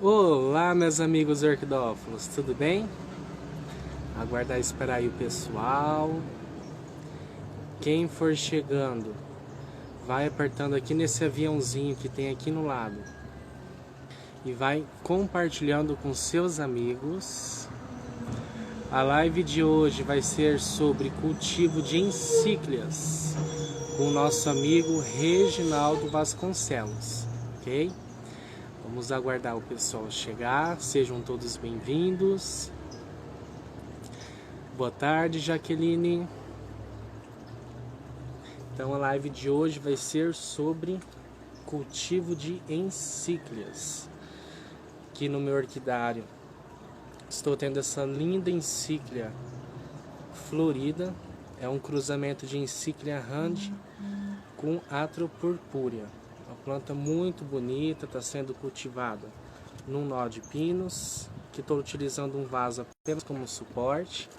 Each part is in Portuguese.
Olá, meus amigos orquidófilos, tudo bem? Aguardar esperar aí o pessoal. Quem for chegando, vai apertando aqui nesse aviãozinho que tem aqui no lado e vai compartilhando com seus amigos. A live de hoje vai ser sobre cultivo de encíclias com o nosso amigo Reginaldo Vasconcelos, ok? Vamos aguardar o pessoal chegar, sejam todos bem-vindos. Boa tarde, Jaqueline. Então a live de hoje vai ser sobre cultivo de encíclias. Aqui no meu orquidário estou tendo essa linda encíclia florida. É um cruzamento de encíclia hand com atropurpúrea. Uma planta muito bonita, está sendo cultivada num nó de pinos, que estou utilizando um vaso apenas como suporte.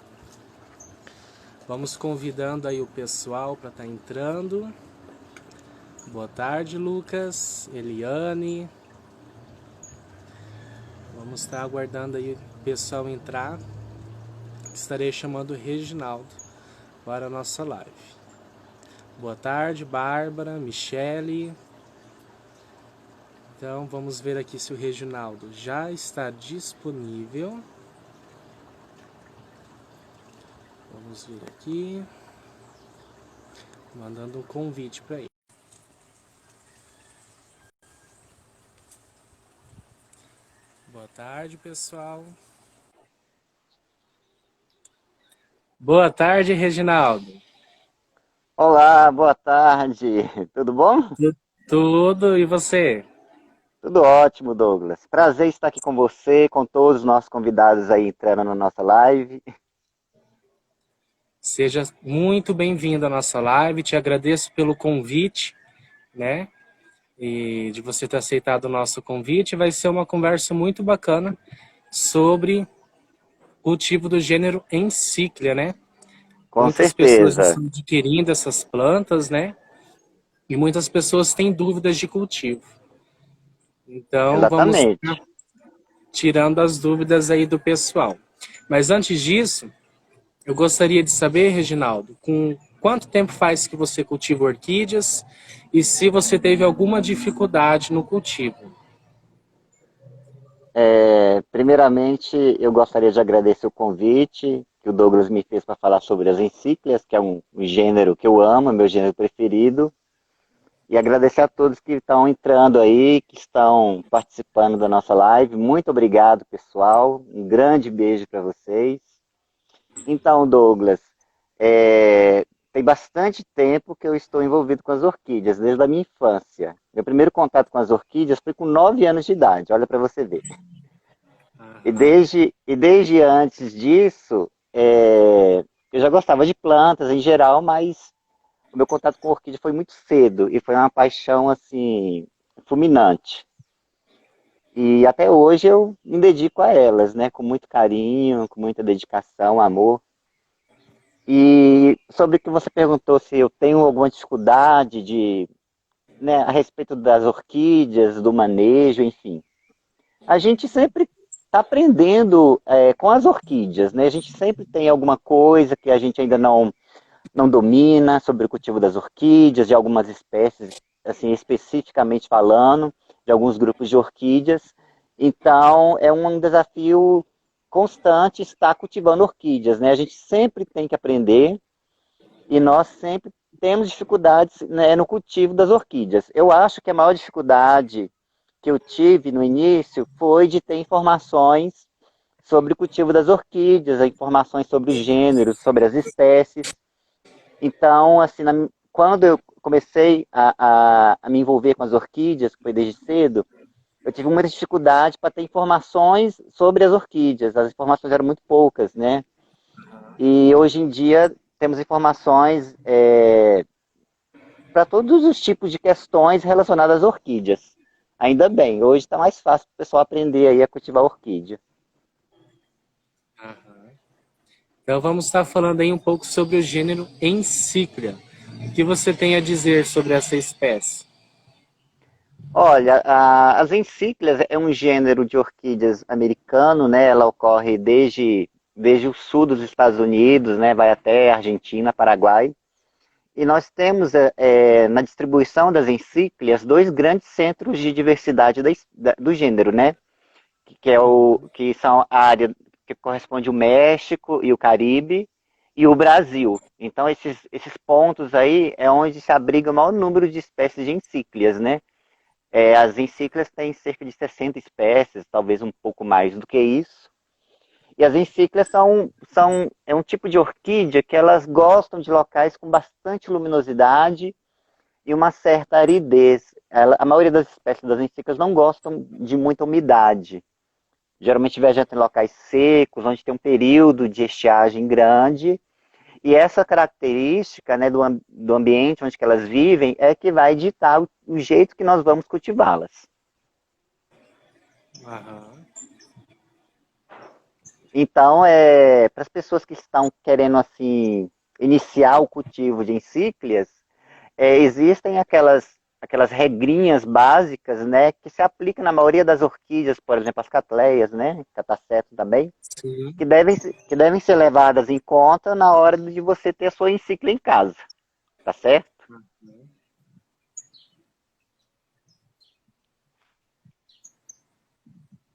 Vamos convidando aí o pessoal para estar entrando. Boa tarde, Lucas, Eliane. Vamos estar aguardando aí o pessoal entrar. Estarei chamando o Reginaldo para a nossa live. Boa tarde, Bárbara, Michele. Então vamos ver aqui se o Reginaldo já está disponível. Vamos ver aqui. Mandando um convite para ele. Boa tarde, pessoal. Boa tarde, Reginaldo. Olá, boa tarde. Tudo bom? Tudo, e você? Tudo ótimo, Douglas. Prazer estar aqui com você, com todos os nossos convidados aí entrando na nossa live. Seja muito bem-vindo à nossa live. Te agradeço pelo convite, né? E de você ter aceitado o nosso convite. Vai ser uma conversa muito bacana sobre o cultivo do gênero Encíclia, né? Com Muitas pessoas certeza. estão adquirindo essas plantas, né? E muitas pessoas têm dúvidas de cultivo. Então, vamos estar Exatamente. tirando as dúvidas aí do pessoal. Mas antes disso, eu gostaria de saber, Reginaldo, com quanto tempo faz que você cultiva orquídeas e se você teve alguma dificuldade no cultivo? Primeiramente, eu gostaria de agradecer o convite que o Douglas me fez para falar sobre as encíclias, que é um gênero que eu amo, meu gênero preferido. E agradecer a todos que estão entrando aí, que estão participando da nossa live. Muito obrigado, pessoal. Um grande beijo para vocês. Então, Douglas, tem bastante tempo que eu estou envolvido com as orquídeas, desde a minha infância. Meu primeiro contato com as orquídeas foi com 9 anos de idade, olha para você ver. E Aham. desde antes disso, eu já gostava de plantas em geral, mas o meu contato com orquídea foi muito cedo e foi uma paixão assim fulminante. E até hoje eu me dedico a elas, né, com muito carinho, com muita dedicação, amor. E sobre o que você perguntou se eu tenho alguma dificuldade né, a respeito das orquídeas, do manejo, enfim. A gente sempre está aprendendo com as orquídeas, né? A gente sempre tem alguma coisa que a gente ainda não domina sobre o cultivo das orquídeas, de algumas espécies, assim, especificamente falando, de alguns grupos de orquídeas. Então, é um desafio constante estar cultivando orquídeas, né? A gente sempre tem que aprender e nós sempre temos dificuldades, né, no cultivo das orquídeas. Eu acho que a maior dificuldade que eu tive no início foi de ter informações sobre o cultivo das orquídeas, informações sobre os gêneros, sobre as espécies. Então, assim, quando eu comecei a me envolver com as orquídeas, que foi desde cedo, eu tive muita dificuldade para ter informações sobre as orquídeas. As informações eram muito poucas, né? E hoje em dia temos informações para todos os tipos de questões relacionadas às orquídeas. Ainda bem, hoje está mais fácil para o pessoal aprender aí a cultivar orquídea. Aham. Então vamos estar falando aí um pouco sobre o gênero Encíclia. O que você tem a dizer sobre essa espécie? Olha, as encíclias é um gênero de orquídeas americano, né? Ela ocorre desde o sul dos Estados Unidos, né? Vai até Argentina, Paraguai. E nós temos na distribuição das encíclias dois grandes centros de diversidade do gênero, né? Que são a área que corresponde ao México e o Caribe e o Brasil. Então esses pontos aí é onde se abriga o maior número de espécies de encíclias, né? As encíclias têm cerca de 60 espécies, talvez um pouco mais do que isso. E as encíclias é um tipo de orquídea que elas gostam de locais com bastante luminosidade e uma certa aridez. A maioria das espécies das encíclicas não gostam de muita umidade. Geralmente vegetam em locais secos, onde tem um período de estiagem grande. E essa característica, né, do ambiente onde que elas vivem é que vai ditar o jeito que nós vamos cultivá-las. Aham. Então, para as pessoas que estão querendo assim iniciar o cultivo de encíclias, existem aquelas regrinhas básicas, né, que se aplicam na maioria das orquídeas, por exemplo, as catleias, né, cataceto também, Sim. que devem ser levadas em conta na hora de você ter a sua encíclia em casa, tá certo?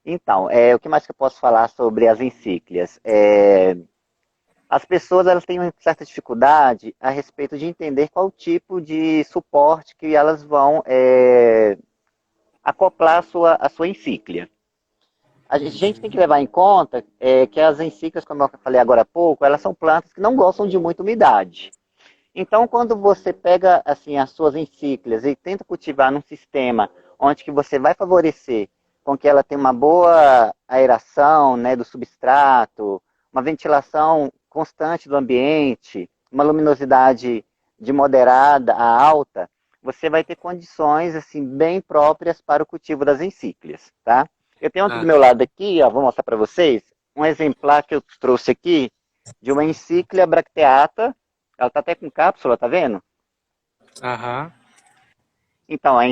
Então, o que mais que eu posso falar sobre as encíclias? As pessoas elas têm uma certa dificuldade a respeito de entender qual tipo de suporte que elas vão acoplar a sua encíclia. A gente tem que levar em conta que as encíclicas, como eu falei agora há pouco, elas são plantas que não gostam de muita umidade. Então, quando você pega assim as suas encíclias e tenta cultivar num sistema onde que você vai favorecer com que ela tenha uma boa aeração, né, do substrato, uma ventilação constante do ambiente, uma luminosidade de moderada a alta, você vai ter condições assim bem próprias para o cultivo das encíclias, tá? Eu tenho aqui do meu Aham. lado aqui, ó, vou mostrar para vocês, um exemplar que eu trouxe aqui de uma encíclia bracteata. Ela está até com cápsula, tá vendo? Aham. Então, é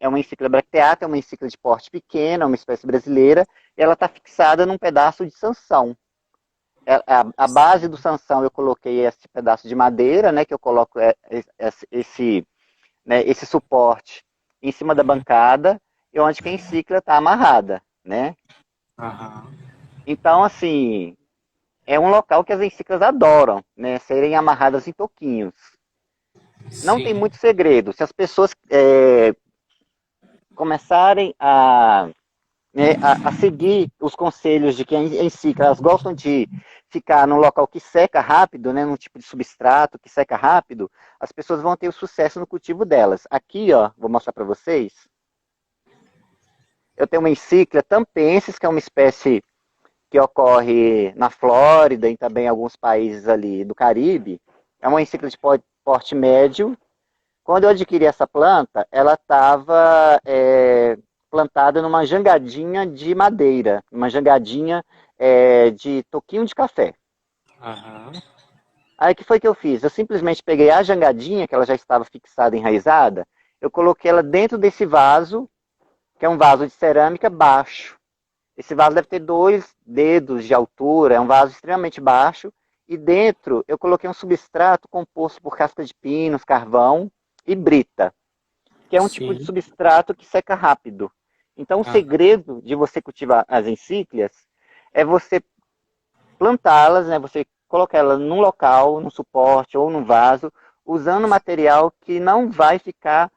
uma encíclia bracteata, é uma encíclia de porte pequeno, é uma espécie brasileira, e ela está fixada num pedaço de sansão. A base do sansão eu coloquei esse pedaço de madeira, né, que eu coloco esse suporte em cima da bancada, e onde que a encíclia está amarrada, né? Aham. Então, assim, é um local que as encíclias adoram, né, serem amarradas em toquinhos. Não tem Sim. muito segredo. Se as pessoas começarem a seguir os conselhos de quem em si, que elas gostam de ficar num local que seca rápido, né, num tipo de substrato que seca rápido, as pessoas vão ter o sucesso no cultivo delas. Aqui, ó, vou mostrar para vocês. Eu tenho uma encíclia tampensis, que é uma espécie que ocorre na Flórida e também em alguns países ali do Caribe. É uma encíclia de porte médio. Quando eu adquiri essa planta, ela estava plantada numa jangadinha de madeira, uma jangadinha de toquinho de café. Aham. Aí o que foi que eu fiz? Eu simplesmente peguei a jangadinha, que ela já estava fixada, enraizada, eu coloquei ela dentro desse vaso, que é um vaso de cerâmica baixo. Esse vaso deve ter 2 dedos de altura, é um vaso extremamente baixo, e dentro eu coloquei um substrato composto por casca de pinos, carvão e brita, que é um tipo de Sim. substrato que seca rápido. Então, o Aham. segredo de você cultivar as encíclias é você plantá-las, né, você colocar elas num local, num suporte ou num vaso, usando material que não vai ficar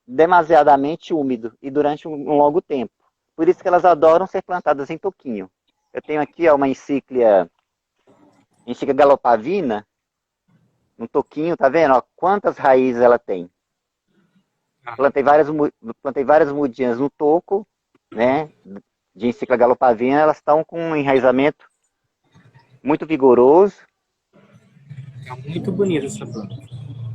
demasiadamente úmido e durante um longo tempo. Por isso que elas adoram ser plantadas em toquinho. Eu tenho aqui ó, uma encíclia galopavina, um toquinho, tá vendo? Ó, quantas raízes ela tem. Aham. Plantei várias mudinhas no toco, né, de encíclia galopavina, elas estão com um enraizamento muito vigoroso. É muito bonita essa planta.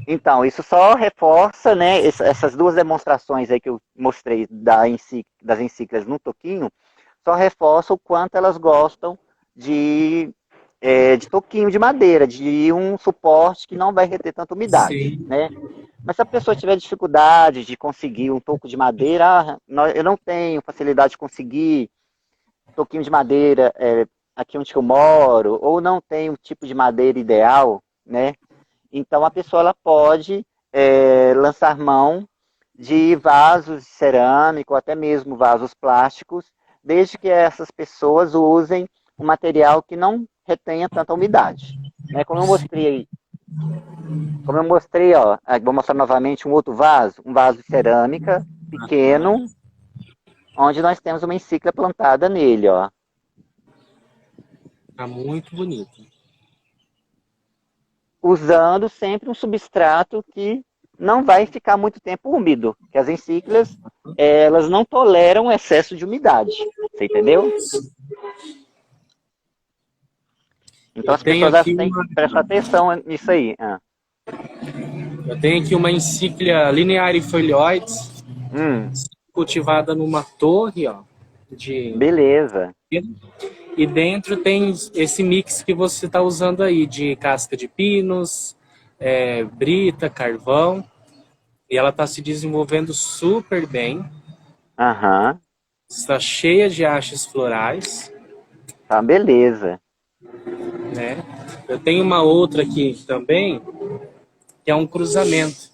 Então, isso só reforça, né, essas duas demonstrações aí que eu mostrei das encíclicas no toquinho, só reforça o quanto elas gostam de de toquinho de madeira, de um suporte que não vai reter tanta umidade, Sim. né? Mas se a pessoa tiver dificuldade de conseguir um toco de madeira, eu não tenho facilidade de conseguir toquinho de madeira aqui onde eu moro, ou não tem o tipo de madeira ideal, né? Então a pessoa ela pode lançar mão de vasos de cerâmica ou até mesmo vasos plásticos, desde que essas pessoas usem um material que não retenha tanta umidade. Né? Como eu mostrei, ó, vou mostrar novamente um outro vaso, um vaso de cerâmica pequeno, onde nós temos uma encíclia plantada nele, ó. Tá muito bonito. Usando sempre um substrato que não vai ficar muito tempo úmido, que as encíclias elas não toleram excesso de umidade, você entendeu? Então Eu as tenho pessoas aqui elas têm que uma, prestar atenção nisso aí. eu tenho aqui uma encíclia linearifolioides Hum, cultivada numa torre, ó, de beleza. e dentro tem esse mix que você está usando aí de casca de pinos, brita, carvão, e ela está se desenvolvendo super bem. Aham, Está cheia de hastes florais, tá, beleza. né? Eu tenho uma outra aqui também, que é um cruzamento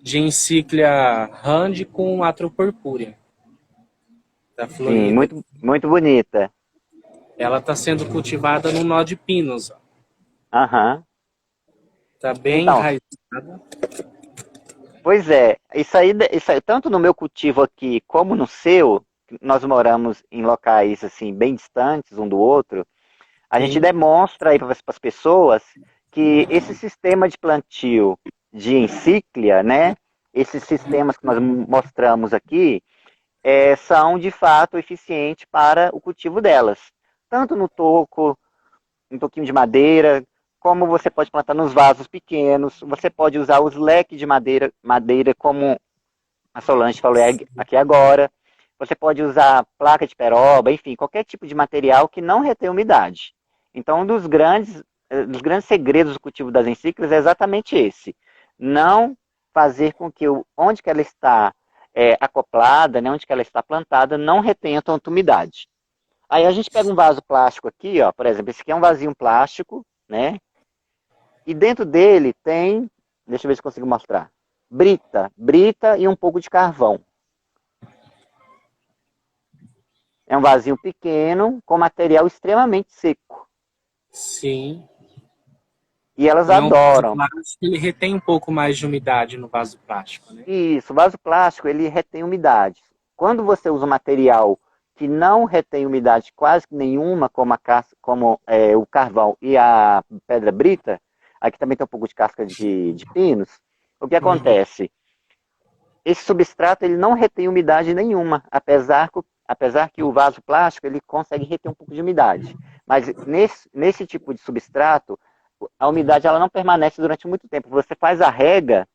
de encíclia Rand com Atropurpúrea, da Sim, Florida. muito, muito bonita. Ela está sendo cultivada num nó de pinos. Aham. Está bem Então, enraizada. pois isso aí, tanto no meu cultivo aqui como no seu, nós moramos em locais assim bem distantes um do outro. A gente Sim, demonstra aí para as pessoas que esse sistema de plantio de encíclia, né? Esses sistemas que nós mostramos aqui, são de fato eficientes para o cultivo delas. Tanto no toco, um toquinho de madeira, como você pode plantar nos vasos pequenos, você pode usar os leques de madeira como a Solange falou aqui agora. Você pode usar placa de peroba, enfim, qualquer tipo de material que não retém umidade. Então, um dos grandes segredos do cultivo das encíclicas é exatamente esse. Não fazer com que onde que ela está acoplada, né, onde que ela está plantada, não retenha tanta umidade. Aí a gente pega um vaso plástico aqui, ó, por exemplo, esse aqui é um vasinho plástico, né? E dentro dele tem, deixa eu ver se consigo mostrar, brita e um pouco de carvão. É um vasinho pequeno com material extremamente seco. sim. E elas Como é um vaso adoram. plástico, ele retém um pouco mais de umidade no vaso plástico, né? Isso, o vaso plástico, ele retém umidade. Quando você usa um material que não retém umidade quase nenhuma, como o carvão e a pedra brita, aqui também tem um pouco de casca de pinos, o que Uhum. acontece? Esse substrato ele não retém umidade nenhuma, apesar que o vaso plástico ele consegue reter um pouco de umidade. Mas nesse tipo de substrato, a umidade ela não permanece durante muito tempo. Você faz a rega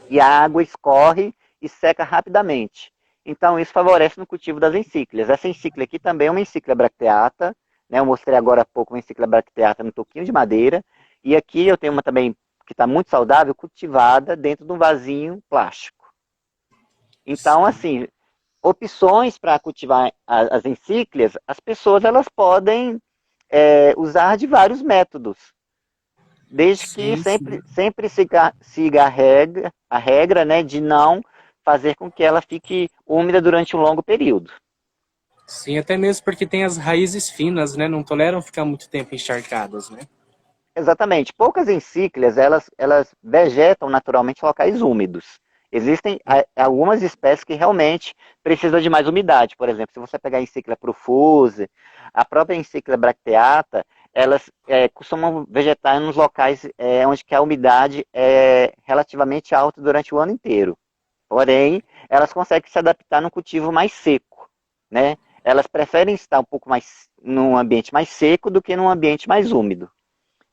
e a água escorre e seca rapidamente. Então, isso favorece no cultivo das encíclias. Essa encíclia aqui também é uma encíclia bracteata, né? Eu mostrei agora há pouco uma encíclia bracteata no toquinho de madeira. E aqui eu tenho uma também que está muito saudável, cultivada dentro de um vasinho plástico. Então, Sim, assim, opções para cultivar as encíclias, as pessoas elas podem usar de vários métodos, desde que sim, sim. sempre siga a regra, né, de não fazer com que ela fique úmida durante um longo período. Sim, até mesmo porque tem as raízes finas, né? Não toleram ficar muito tempo encharcadas, né? Exatamente. Poucas encíclias, elas vegetam naturalmente em locais úmidos. Existem algumas espécies que realmente precisam de mais umidade. Por exemplo, se você pegar a encíclia profuse, a própria encíclia bracteata, elas costumam vegetar nos locais onde que a umidade é relativamente alta durante o ano inteiro. Porém, elas conseguem se adaptar num cultivo mais seco, né? Elas preferem estar um pouco mais num ambiente mais seco do que num ambiente mais úmido.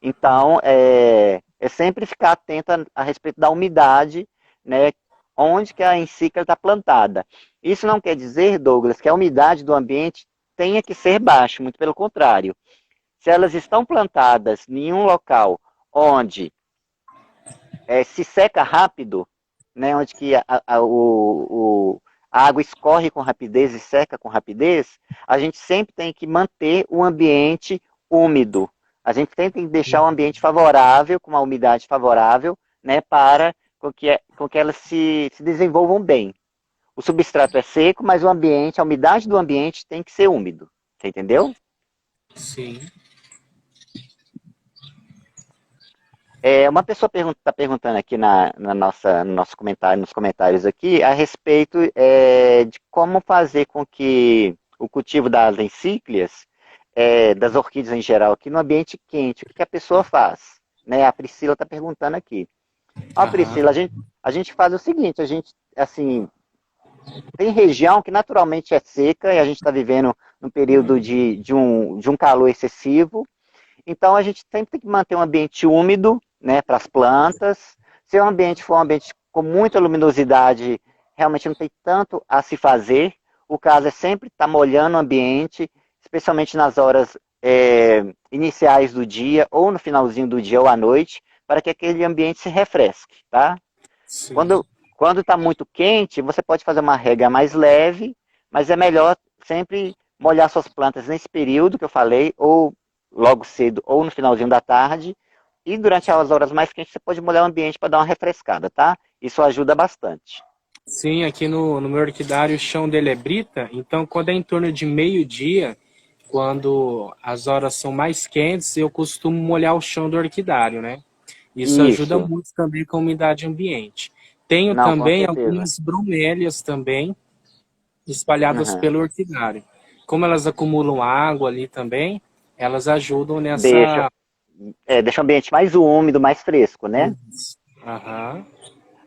Então, é sempre ficar atento a respeito da umidade, né, onde que a encíclica está plantada. Isso não quer dizer, Douglas, que a umidade do ambiente tenha que ser baixa, muito pelo contrário. Se elas estão plantadas em um local onde se seca rápido, né, onde que a água escorre com rapidez e seca com rapidez, a gente sempre tem que manter o ambiente úmido. A gente sempre tem que deixar o ambiente favorável, com uma umidade favorável, né, para com que elas se desenvolvam bem. O substrato é seco, mas o ambiente, a umidade do ambiente tem que ser úmido. Você entendeu? Sim. Uma pessoa está perguntando aqui no nosso comentário, nos comentários aqui, a respeito de como fazer com que o cultivo das encíclias, das orquídeas em geral, aqui no ambiente quente, o que a pessoa faz? Né? A Priscila está perguntando aqui. Ó, Aham. Priscila, a gente faz o seguinte, a gente, assim, tem região que naturalmente é seca e a gente está vivendo num período de um calor excessivo, então a gente sempre tem que manter um ambiente úmido, né, para as plantas. Se o ambiente for um ambiente com muita luminosidade, realmente não tem tanto a se fazer. O caso é sempre estar molhando o ambiente, especialmente nas horas iniciais do dia, ou no finalzinho do dia ou à noite, para que aquele ambiente se refresque, tá? Sim. Quando está muito quente, você pode fazer uma rega mais leve, mas é melhor sempre molhar suas plantas nesse período que eu falei, ou logo cedo, ou no finalzinho da tarde. E durante as horas mais quentes, você pode molhar o ambiente para dar uma refrescada, tá? Isso ajuda bastante. Sim, aqui no meu orquidário o chão dele é brita, então quando é em torno de meio-dia, quando as horas são mais quentes, eu costumo molhar o chão do orquidário, né? Isso ajuda Isso. muito também com a umidade ambiente. Tenho Não, com também certeza. algumas bromélias também espalhadas Uhum. pelo orquidário. Como elas acumulam água ali também, elas ajudam Deixa, nessa. deixa o ambiente mais úmido, mais fresco, né? Aham.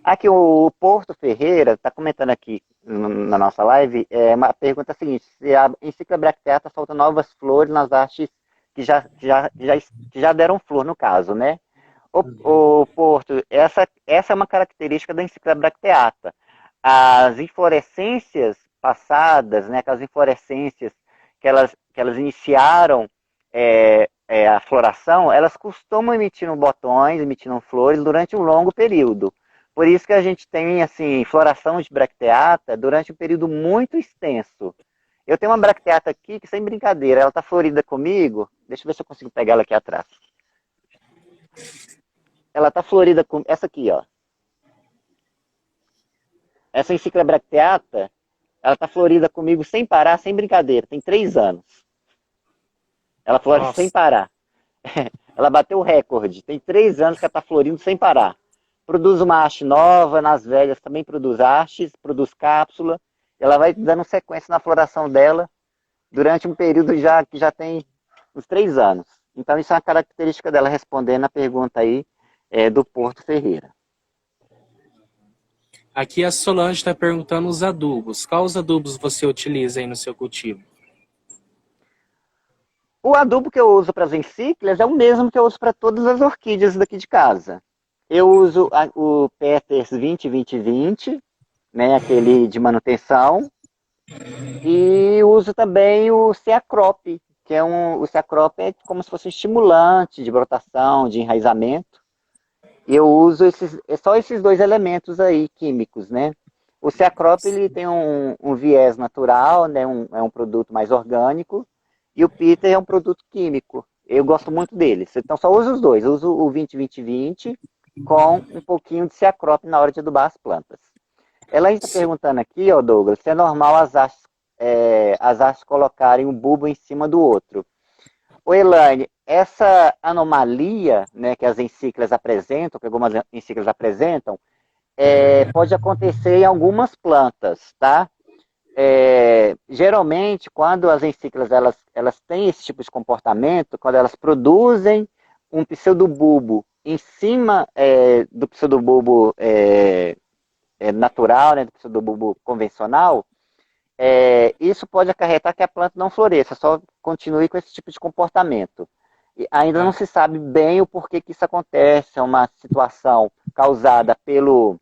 Aqui o Porto Ferreira está comentando aqui na nossa live, uma pergunta seguinte, se a encíclica bracteata faltam novas flores nas hastes que já deram flor, no caso, né? O Porto, essa é uma característica da encíclica bracteata. As inflorescências passadas, né, aquelas inflorescências que elas iniciaram a floração, elas costumam emitir botões, emitindo flores durante um longo período. Por isso que a gente tem assim, floração de bracteata durante um período muito extenso. Eu tenho uma bracteata aqui que, sem brincadeira, ela está florida comigo. Deixa eu ver se eu consigo pegar ela aqui atrás. Ela está florida com essa aqui, ó. Essa encíclica bracteata, ela está florida comigo sem parar, sem brincadeira. Tem 3 anos. Ela floresce sem Nossa. parar. Ela bateu o recorde. Tem 3 anos que ela está florindo sem parar. Produz uma haste nova, nas velhas também produz hastes, produz cápsula. Ela vai dando sequência na floração dela durante um período que já tem uns 3 anos. Então, isso é uma característica dela, respondendo a pergunta aí do Porto Ferreira. Aqui a Solange está perguntando os adubos. Quais adubos você utiliza aí no seu cultivo? O adubo que eu uso para as encíclias é o mesmo que eu uso para todas as orquídeas daqui de casa. Eu uso o Peters 20-20-20, né, aquele de manutenção, e uso também o Ceacrop, o Ceacrop é como se fosse um estimulante de brotação, de enraizamento. E eu uso só esses dois elementos aí químicos, né? O Ceacrop ele tem um viés natural, né? É um produto mais orgânico, e o Peter é um produto químico. Eu gosto muito deles. Então só uso os dois. Eu uso o 20-20-20 com um pouquinho de Ceacrop na hora de adubar as plantas. Ela está perguntando aqui, ó, Douglas, se é normal as hastes colocarem um bulbo em cima do outro. Ô, Elaine, essa anomalia, né, que as encíclicas apresentam, que algumas encíclicas apresentam, pode acontecer em algumas plantas, tá? Geralmente, quando as encíclicas elas têm esse tipo de comportamento, quando elas produzem um pseudobulbo em cima do pseudobulbo natural, né, do pseudobulbo convencional, isso pode acarretar que a planta não floresça, só continue com esse tipo de comportamento. E ainda não Ah, se sabe bem o porquê que isso acontece, é uma situação causada pelo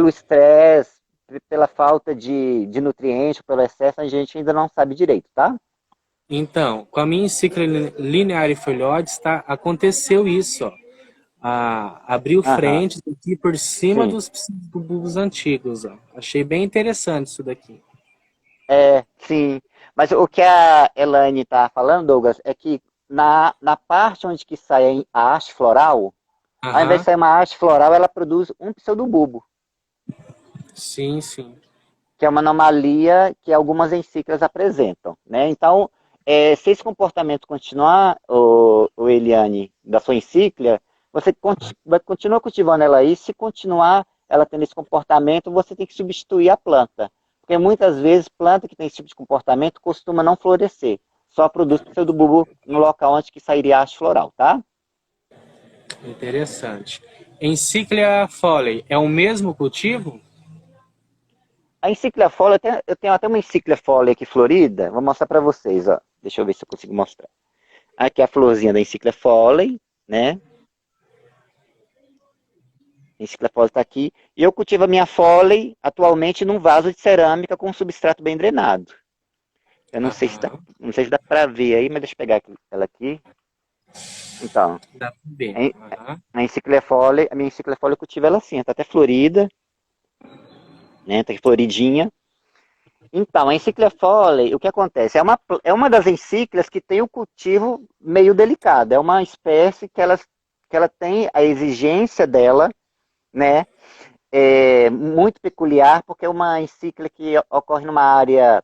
estresse, pela falta de nutrientes, pelo excesso, a gente ainda não sabe direito, tá? Então, com a minha encíclica linear e folhoides, tá, aconteceu isso, ó. Abriu Aham, frentes aqui por cima sim. dos bulbos antigos, ó. Achei bem interessante isso daqui. É, sim. Mas o que a Elaine está falando, Douglas, é que na parte onde que sai a haste floral, ao invés de Aham, sair uma haste floral, ela produz um pseudobulbo, sim, sim. que é uma anomalia que algumas encíclicas apresentam, né? Então, se esse comportamento continuar, o Eliane, da sua encíclica, você vai continuar cultivando ela aí. Se continuar ela tendo esse comportamento, você tem que substituir a planta. Porque muitas vezes, planta que tem esse tipo de comportamento costuma não florescer. Só produz pseudobulbo no local onde que sairia a haste floral, tá? Interessante. Encíclia Foley é o mesmo cultivo? A enciclifolia, eu tenho até uma enciclifolia aqui florida, vou mostrar para vocês, ó. Deixa eu ver se eu consigo mostrar. Aqui é a florzinha da enciclifolia, né? A enciclifolia está aqui. E eu cultivo a minha Foley atualmente num vaso de cerâmica com um substrato bem drenado. Eu não sei se dá, Aham, não sei se dá para ver aí, mas deixa eu pegar ela aqui. Então, dá pra ver. a Aham, a minha enciclifolia eu cultivo ela assim, está até florida, né? Tá floridinha. Então, a encíclia Foley, o que acontece? É uma das encíclias que tem o cultivo meio delicado. É uma espécie que ela tem a exigência dela, né? Muito peculiar, porque é uma encíclica que ocorre numa área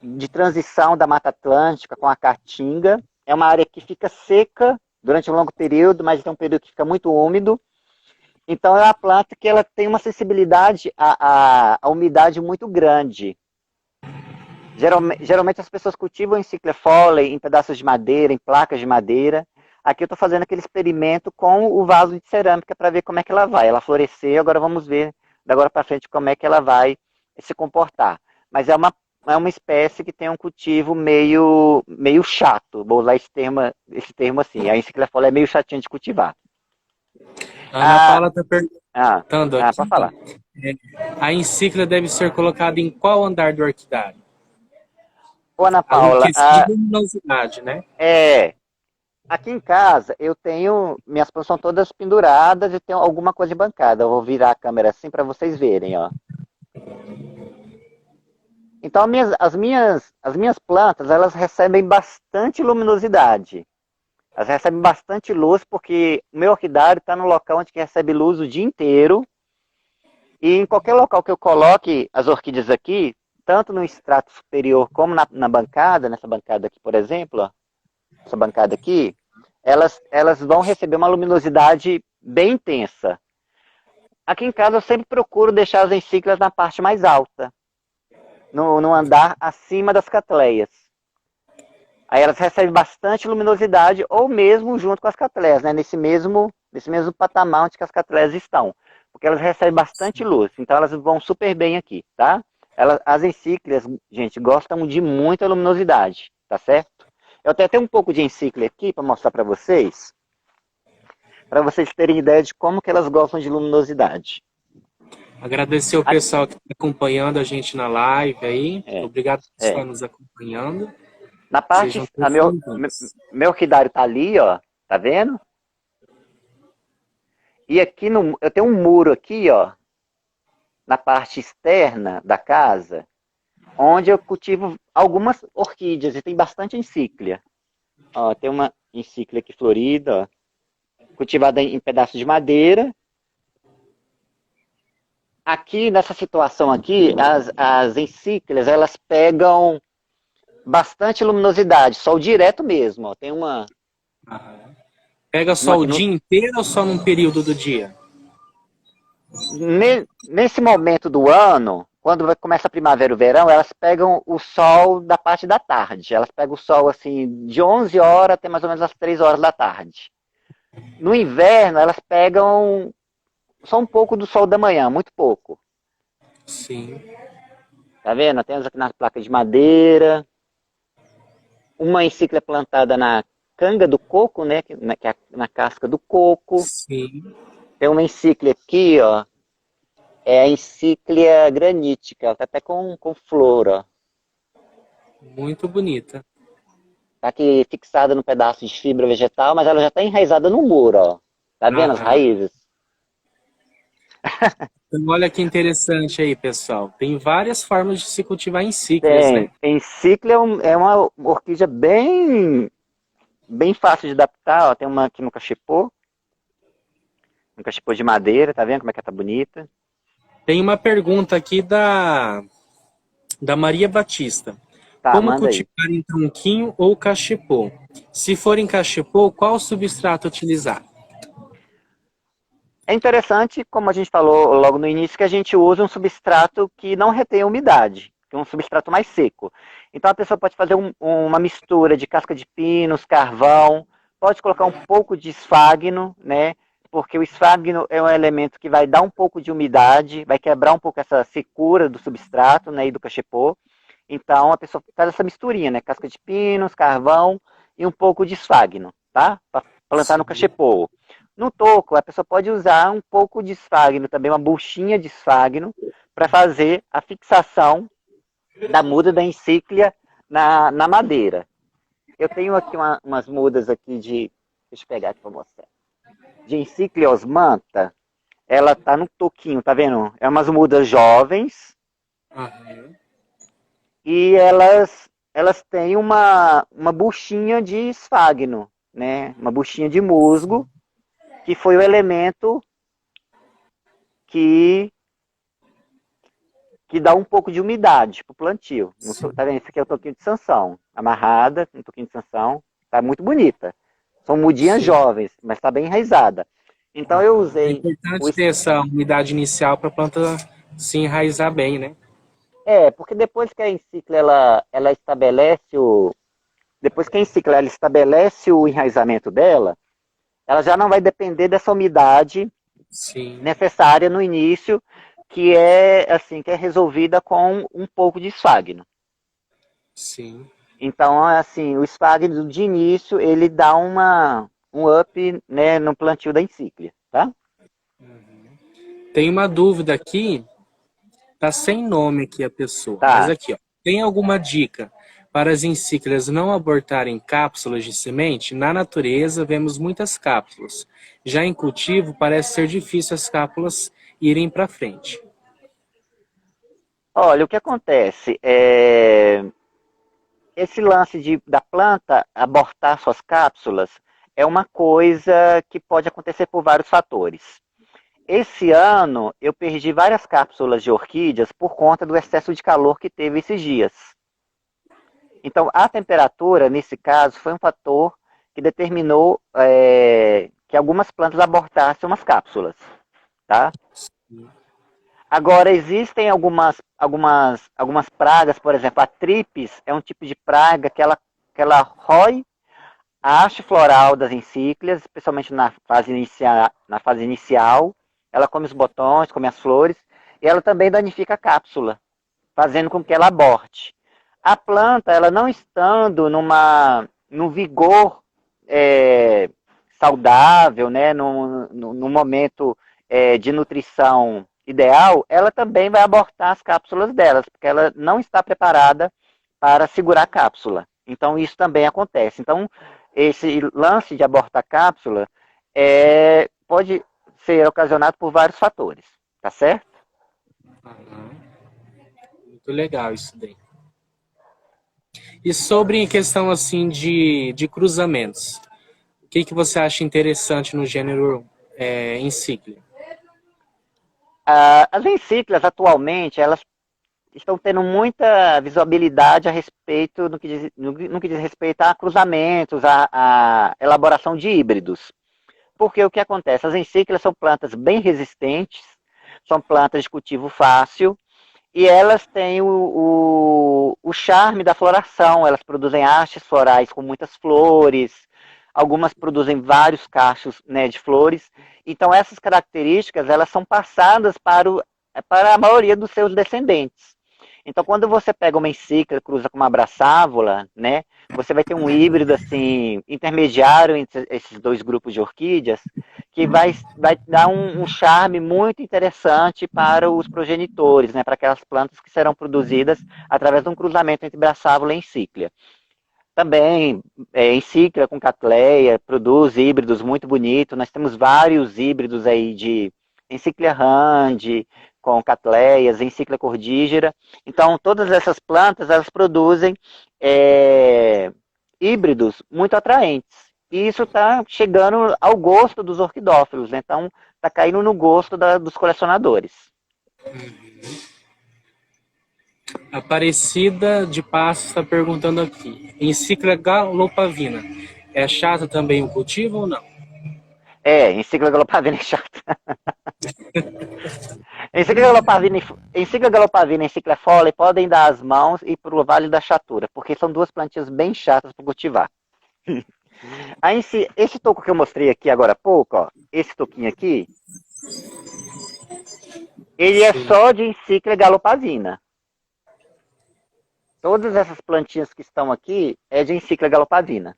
de transição da Mata Atlântica com a Caatinga. É uma área que fica seca durante um longo período, mas tem um período que fica muito úmido. Então, é uma planta que ela tem uma sensibilidade à umidade muito grande. Geralmente as pessoas cultivam em ciclofole, em pedaços de madeira, em placas de madeira. Aqui eu estou fazendo aquele experimento com o vaso de cerâmica para ver como é que ela vai. Ela floresceu, agora vamos ver da agora para frente como é que ela vai se comportar. Mas é uma espécie que tem um cultivo meio chato. Vou usar esse termo assim. A enciclofolia é meio chatinha de cultivar. a Ana Ah, Paula está ah, perguntando pode aqui, falar. é, a encíclica deve ser colocada em qual andar do orquidário? Ô, Ana A Paula, questão de luminosidade, né? é, aqui em casa, eu tenho. Minhas plantas são todas penduradas e tenho alguma coisa de bancada. Eu vou virar a câmera assim para vocês verem, ó. Então, as minhas plantas, elas recebem bastante luminosidade. Elas recebem bastante luz, porque o meu orquidário está no local onde que recebe luz o dia inteiro. E em qualquer local que eu coloque as orquídeas aqui, tanto no extrato superior como na bancada, nessa bancada aqui, por exemplo, ó, essa bancada aqui, elas vão receber uma luminosidade bem intensa. Aqui em casa eu sempre procuro deixar as encíclicas na parte mais alta, no andar acima das catleias. Aí elas recebem bastante luminosidade, ou mesmo junto com as catleias, né? Nesse mesmo patamar onde que as catleias estão. Porque elas recebem bastante luz, então elas vão super bem aqui, tá? As encíclicas, gente, gostam de muita luminosidade, tá certo? Eu tenho até um pouco de encíclica aqui para mostrar para vocês terem ideia de como que elas gostam de luminosidade. Agradecer o pessoal que está acompanhando a gente na live aí. É, Obrigado por estar é. nos acompanhando. Na parte, Sejam todos bem-vindos. meu orquidário tá ali, ó, tá vendo? E aqui eu tenho um muro aqui, ó, na parte externa da casa, onde eu cultivo algumas orquídeas e tem bastante encíclia. Ó, tem uma encíclia aqui florida, ó, cultivada em pedaços de madeira. Aqui nessa situação aqui, as encíclias elas pegam bastante luminosidade, sol direto mesmo. Ó. Tem Pega uma só o aqui dia inteiro ou só num período do dia? nesse momento do ano, quando começa a primavera e o verão, elas pegam o sol da parte da tarde. Elas pegam o sol assim de 11 horas até mais ou menos as 3 horas da tarde. No inverno, elas pegam só um pouco do sol da manhã, muito pouco. Sim. Tá vendo? Temos aqui nas placas de madeira, uma encíclia plantada na canga do coco, né? Que é na casca do coco. Sim. Tem uma encíclia aqui, ó. É a encíclia granítica. Ela tá até com flor, ó. Muito bonita. tá aqui fixada no pedaço de fibra vegetal, mas ela já está enraizada no muro, ó. Tá vendo as Aham. raízes? Então, olha que interessante aí, pessoal. Tem várias formas de se cultivar em cíclias, Tem. né? Encíclia é uma orquídea bem fácil de adaptar, ó. Tem uma aqui no cachepô de madeira, tá vendo como é que ela tá bonita? Tem uma pergunta aqui da Maria Batista. Tá, Como manda aí. cultivar em tronquinho ou cachepô? Se for em cachepô, qual substrato utilizar? É interessante, como a gente falou logo no início, que a gente usa um substrato que não retém umidade, que é um substrato mais seco. Então a pessoa pode fazer uma mistura de casca de pinos, carvão, pode colocar um pouco de esfagno, né? Porque o esfagno é um elemento que vai dar um pouco de umidade, vai quebrar um pouco essa secura do substrato, né, e do cachepô. Então a pessoa faz essa misturinha, né? Casca de pinos, carvão e um pouco de esfagno, tá? Para plantar no Sim. cachepô. No toco, a pessoa pode usar um pouco de esfagno, também uma buchinha de esfagno, para fazer a fixação da muda da encíclia na madeira. Eu tenho aqui umas mudas aqui de. Deixa eu pegar aqui para mostrar. De encíclia osmanta. Ela tá no toquinho, tá vendo? É umas mudas jovens Aham. e elas têm uma buchinha de esfagno, né? Uma buchinha de musgo, que foi o elemento que dá um pouco de umidade pro plantio. Tá Sim. vendo? Esse aqui é o toquinho de sanção. Amarrada, um toquinho de sanção. Tá muito bonita. São mudinhas Sim. jovens, mas tá bem enraizada. Então eu Aham. É usei o. importante ter essa umidade inicial para a planta se enraizar bem, né? Porque depois que a encíclia ela estabelece o. Depois que a encíclia ela estabelece o enraizamento dela, ela já não vai depender dessa umidade Sim, necessária no início, que é resolvida com um pouco de esfagno. sim. Então, assim, o sphagnum de início, ele dá um up, né, no plantio da encíclia, tá? Tem uma dúvida aqui, tá sem nome aqui a pessoa, mas Tá. aqui, ó. Tem alguma dica para as encíclias não abortarem cápsulas de semente? Na natureza, vemos muitas cápsulas. Já em cultivo, parece ser difícil as cápsulas irem para frente. Olha, o que acontece esse lance da planta abortar suas cápsulas é uma coisa que pode acontecer por vários fatores. Esse ano eu perdi várias cápsulas de orquídeas por conta do excesso de calor que teve esses dias. Então, a temperatura, nesse caso, foi um fator que determinou que algumas plantas abortassem umas cápsulas, tá? Agora, existem algumas pragas, por exemplo, a tripes é um tipo de praga que ela rói a haste floral das encíclias, especialmente na fase inicial. Ela come os botões, come as flores, e ela também danifica a cápsula, fazendo com que ela aborte. A planta, ela não estando num vigor é, saudável, né, num momento de nutrição ideal, ela também vai abortar as cápsulas delas, porque ela não está preparada para segurar a cápsula. Então, isso também acontece. Então, esse lance de abortar a cápsula pode ser ocasionado por vários fatores, tá certo? Aham. Muito legal isso daí. E sobre questão assim de cruzamentos, o que, que você acha interessante no gênero encíclica? As encíclicas, atualmente, elas estão tendo muita visibilidade a respeito no que diz respeito a cruzamentos, a elaboração de híbridos. Porque o que acontece? As encíclicas são plantas bem resistentes, são plantas de cultivo fácil, e elas têm o charme da floração. Elas produzem hastes florais com muitas flores, algumas produzem vários cachos, né, de flores. Então essas características elas são passadas para a maioria dos seus descendentes. Então, quando você pega uma encíclica, cruza com uma abraçávola, né, você vai ter um híbrido assim intermediário entre esses dois grupos de orquídeas, que vai dar um charme muito interessante para os progenitores, né, para aquelas plantas que serão produzidas através de um cruzamento entre braçávola e encíclia. Também, encíclica com Catleya, produz híbridos muito bonitos. Nós temos vários híbridos aí de encíclia Rand, com Catleias, encíclia cordígera. Então, todas essas plantas, elas produzem é, híbridos muito atraentes. E isso está chegando ao gosto dos orquidófilos, né? Então, está caindo no gosto dos colecionadores. Aparecida de Passos está perguntando aqui. Encíclica Galopavina. É chato também o cultivo ou não? Encíclica galopavina é chata. Encíclica galopavina e encíclica fole podem dar as mãos e para o Vale da Chatura, porque são duas plantinhas bem chatas para cultivar. Aí, esse toco que eu mostrei aqui agora há pouco, ó, esse toquinho aqui, ele é Sim. só de encíclica galopavina. Todas essas plantinhas que estão aqui é de encíclica galopavina.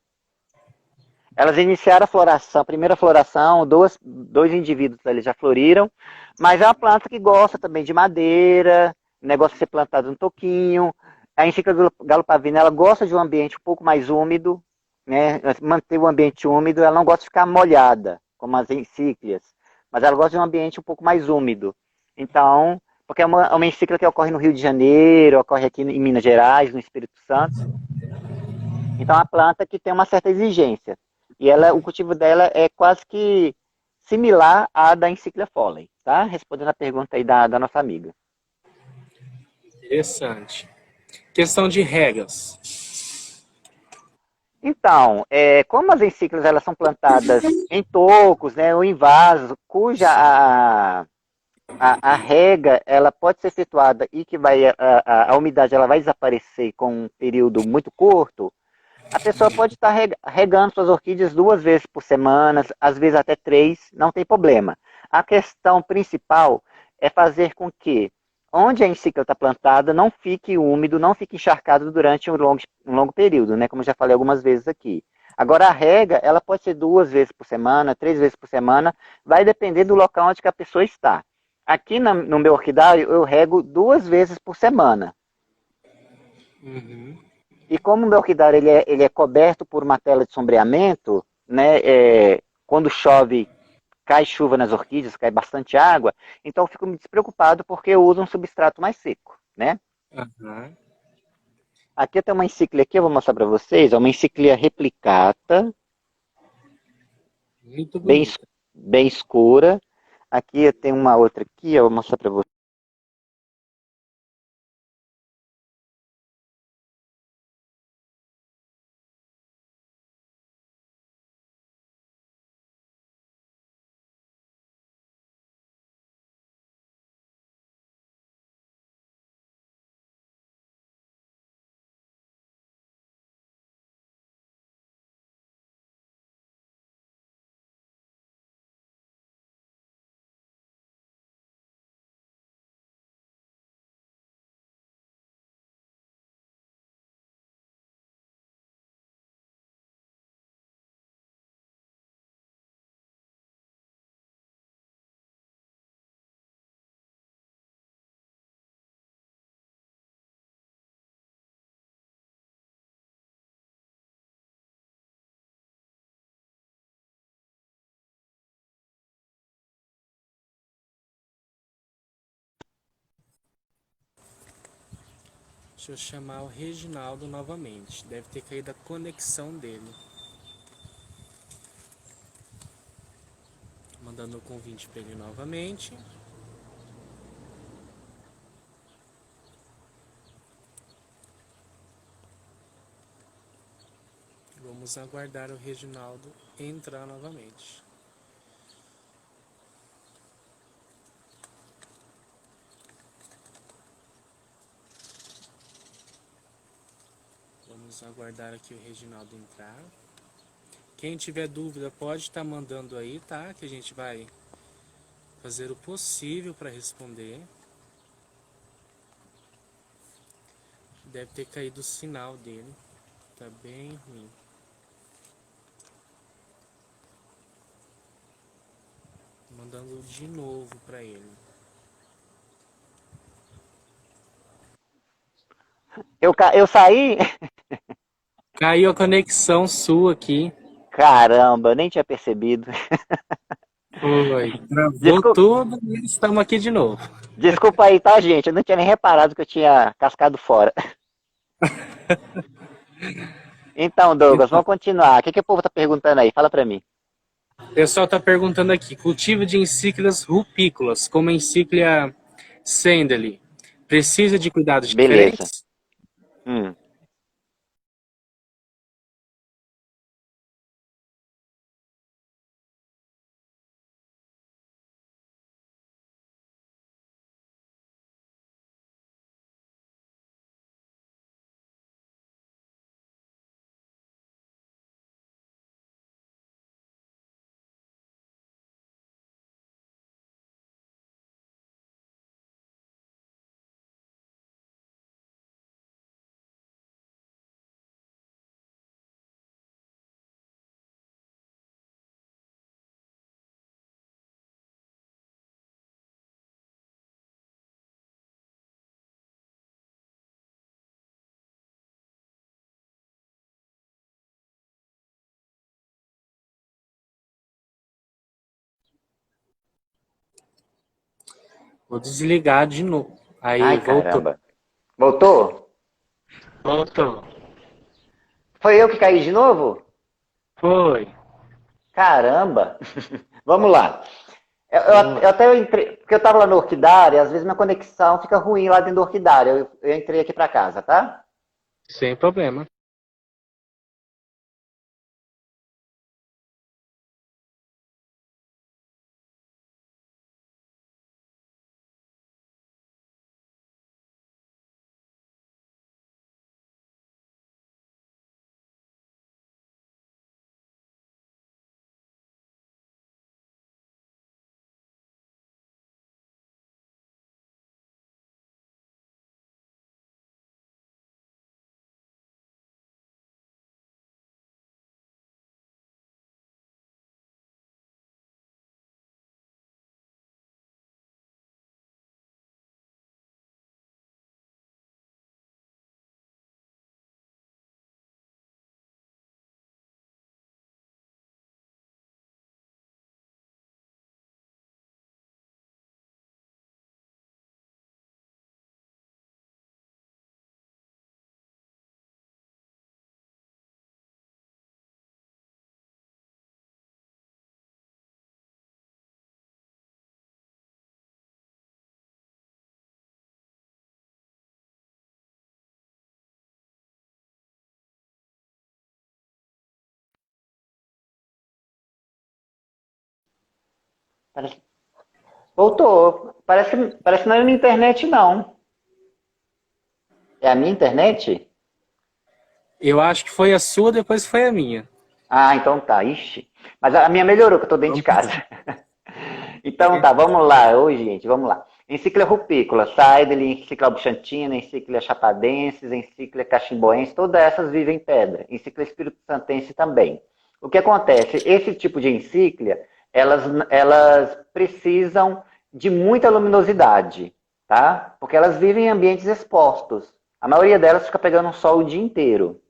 Elas iniciaram a floração, a primeira floração, dois indivíduos ali já floriram, mas é uma planta que gosta também de madeira, negócio de ser plantado no toquinho. A encíclica galopavina, ela gosta de um ambiente um pouco mais úmido, né? Manter o ambiente úmido, ela não gosta de ficar molhada, como as encíclicas, mas ela gosta de um ambiente um pouco mais úmido. Então, porque é uma encíclica que ocorre no Rio de Janeiro, ocorre aqui em Minas Gerais, no Espírito Santo. Então, é uma planta que tem uma certa exigência. E o cultivo dela é quase que similar à da Encíclia Foley, tá? Respondendo a pergunta aí da nossa amiga. Interessante. Questão de regras. Então, como as encíclicas elas são plantadas em tocos, né, ou em vasos, cuja a rega ela pode ser efetuada e que a umidade ela vai desaparecer com um período muito curto, a pessoa pode estar regando suas orquídeas 2 vezes por semana, às vezes até 3, não tem problema. A questão principal é fazer com que onde a encíclica está plantada não fique úmido, não fique encharcado durante um longo período, né? Como eu já falei algumas vezes aqui. Agora a rega, ela pode ser 2 vezes por semana, 3 vezes por semana, vai depender do local onde que a pessoa está. Aqui no meu orquidário eu rego 2 vezes por semana. Uhum. E como o meu orquidário ele é coberto por uma tela de sombreamento, né, quando chove, cai chuva nas orquídeas, cai bastante água, então eu fico despreocupado porque eu uso um substrato mais seco, né? Aham. Aqui tem uma encíclia aqui, eu vou mostrar para vocês, é uma encíclia replicata, Muito bem, bonita. bem escura. Aqui tem uma outra aqui, eu vou mostrar para vocês. Deixa eu chamar o Reginaldo novamente. Deve ter caído a conexão dele. Mandando o convite para ele novamente. Vamos aguardar o Reginaldo entrar novamente. Vamos aguardar aqui o Reginaldo entrar. Quem tiver dúvida pode estar mandando aí, tá? Que a gente vai fazer o possível para responder. Deve ter caído o sinal dele. Tá bem ruim. Mandando de novo para ele. Eu saí, Caiu a conexão sua aqui. Caramba, eu nem tinha percebido. Foi. Travou Desculpa, tudo e estamos aqui de novo. desculpa aí, tá, gente? Eu não tinha nem reparado que eu tinha cascado fora. Então, Douglas, Então, vamos continuar. O que o povo tá perguntando aí? Fala pra mim. o pessoal está perguntando aqui: cultivo de encíclias rupícolas, como a encíclia Sendeli, precisa de cuidados Beleza. diferentes? Hum. Vou desligar de novo. Aí, Ai, voltou. caramba. Voltou? Voltou. Foi eu que caí de novo? Foi. Caramba. Vamos lá. Eu Foi. até entrei, porque eu tava lá no Orquidária, às vezes minha conexão fica ruim lá dentro do Orquidária. Eu entrei aqui pra casa, tá? Sem problema. Parece- Voltou. Parece que não é minha internet, não. É a minha internet? Eu acho que foi a sua, depois foi a minha. Ah, então tá. Ixi. Mas a minha melhorou, que eu tô dentro de casa. Vamos Então tá, vamos lá. Oi, gente, vamos lá. Encíclia rupícola, Saideli, Encíclia albuchantina, Encíclia chapadensis, Encíclia cachimboense, todas essas vivem em pedra. Encíclia espírito santense também. O que acontece? Esse tipo de encíclia, elas precisam de muita luminosidade, tá? Porque elas vivem em ambientes expostos. A maioria delas fica pegando sol o dia inteiro.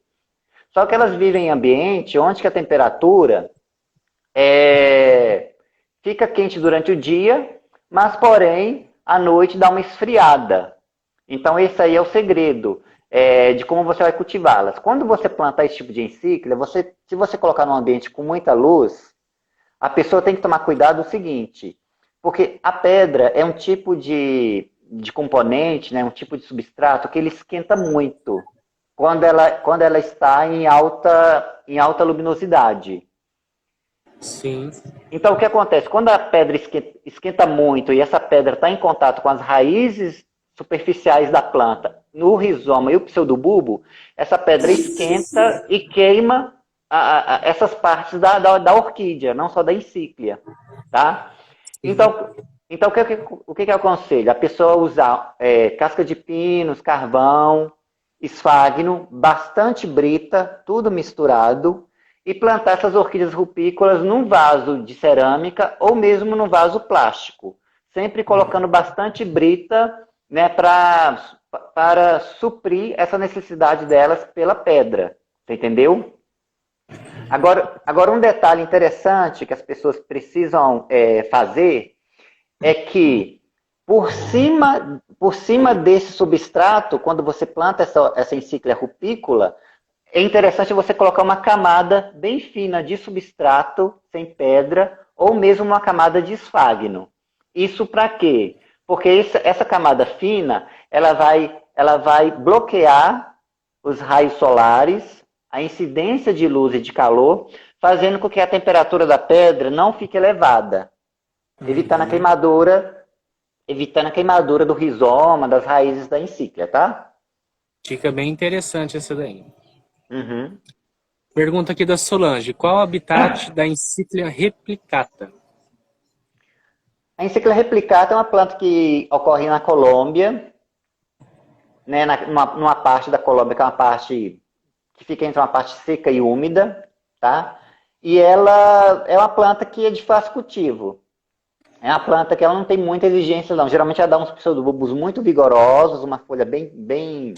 Só que elas vivem em ambiente onde que a temperatura é, fica quente durante o dia, mas porém à noite dá uma esfriada. Então esse aí é o segredo de como você vai cultivá-las. Quando você plantar esse tipo de encíclia, se você colocar num ambiente com muita luz, a pessoa tem que tomar cuidado o seguinte, porque a pedra é um tipo de componente, né, um tipo de substrato que ele esquenta muito quando ela está em alta luminosidade. sim. Então, o que acontece? Quando a pedra esquenta muito e essa pedra está em contato com as raízes superficiais da planta, no rizoma e o pseudobulbo, essa pedra esquenta e queima essas partes da orquídea, não só da encíclia. Tá? Sim. Então o que eu aconselho? A pessoa usar casca de pinos, carvão, esfagno, bastante brita, tudo misturado, e plantar essas orquídeas rupícolas num vaso de cerâmica ou mesmo num vaso plástico. Sempre colocando bastante brita, né, para suprir essa necessidade delas pela pedra. Você entendeu? Agora um detalhe interessante que as pessoas precisam fazer é que por cima desse substrato, quando você planta essa encíclia rupícola, é interessante você colocar uma camada bem fina de substrato, sem pedra, ou mesmo uma camada de esfagno. Isso para quê? Porque essa camada fina, ela vai bloquear os raios solares, a incidência de luz e de calor, fazendo com que a temperatura da pedra não fique elevada, evitando a Uhum. queimadura, evitando a queimadura do rizoma, das raízes da encíclia, tá? Fica bem interessante essa daí. Uhum. Pergunta aqui da Solange. Qual o habitat da Encíclia replicata? A encíclia replicata é uma planta que ocorre na Colômbia, né, numa parte da Colômbia que é uma parte que fica entre uma parte seca e úmida, tá? E ela é uma planta que é de fácil cultivo. É uma planta que ela não tem muita exigência, não. Geralmente ela dá uns pseudobulbos muito vigorosos, uma folha bem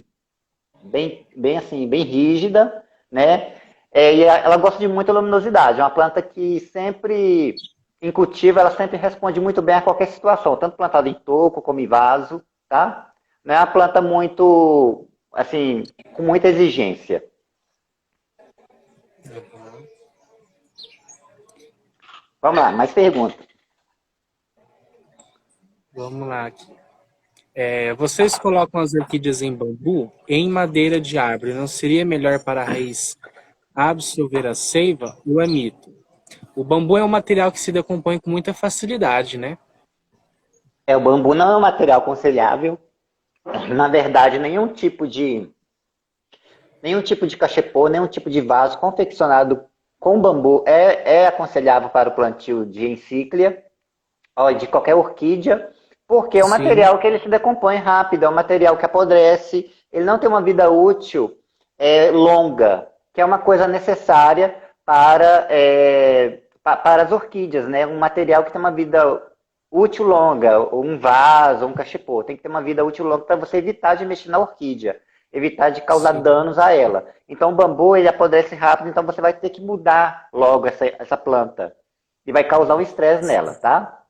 assim, bem rígida, né? E ela gosta de muita luminosidade. É uma planta que sempre, em cultivo, ela sempre responde muito bem a qualquer situação, tanto plantada em toco como em vaso, tá? Não é uma planta muito, assim, com muita exigência. Vamos lá, mais perguntas. Vamos lá aqui. Vocês colocam as orquídeas em bambu em madeira de árvore. Não seria melhor para a raiz absorver a seiva ou é mito? O bambu é um material que se decompõe com muita facilidade, né? O bambu não é um material aconselhável. Na verdade, nenhum tipo de cachepô, nenhum tipo de vaso confeccionado com bambu é aconselhável para o plantio de encíclia, ó, de qualquer orquídea, porque é um Sim, material que ele se decompõe rápido, é um material que apodrece, ele não tem uma vida útil longa, que é uma coisa necessária para as orquídeas, né? Um material que tem uma vida útil longa, ou um vaso, ou um cachepô, tem que ter uma vida útil longa para você evitar de mexer na orquídea, evitar de causar sim. danos a ela. Então o bambu ele apodrece rápido, então você vai ter que mudar logo essa planta e vai causar um estresse nela, tá?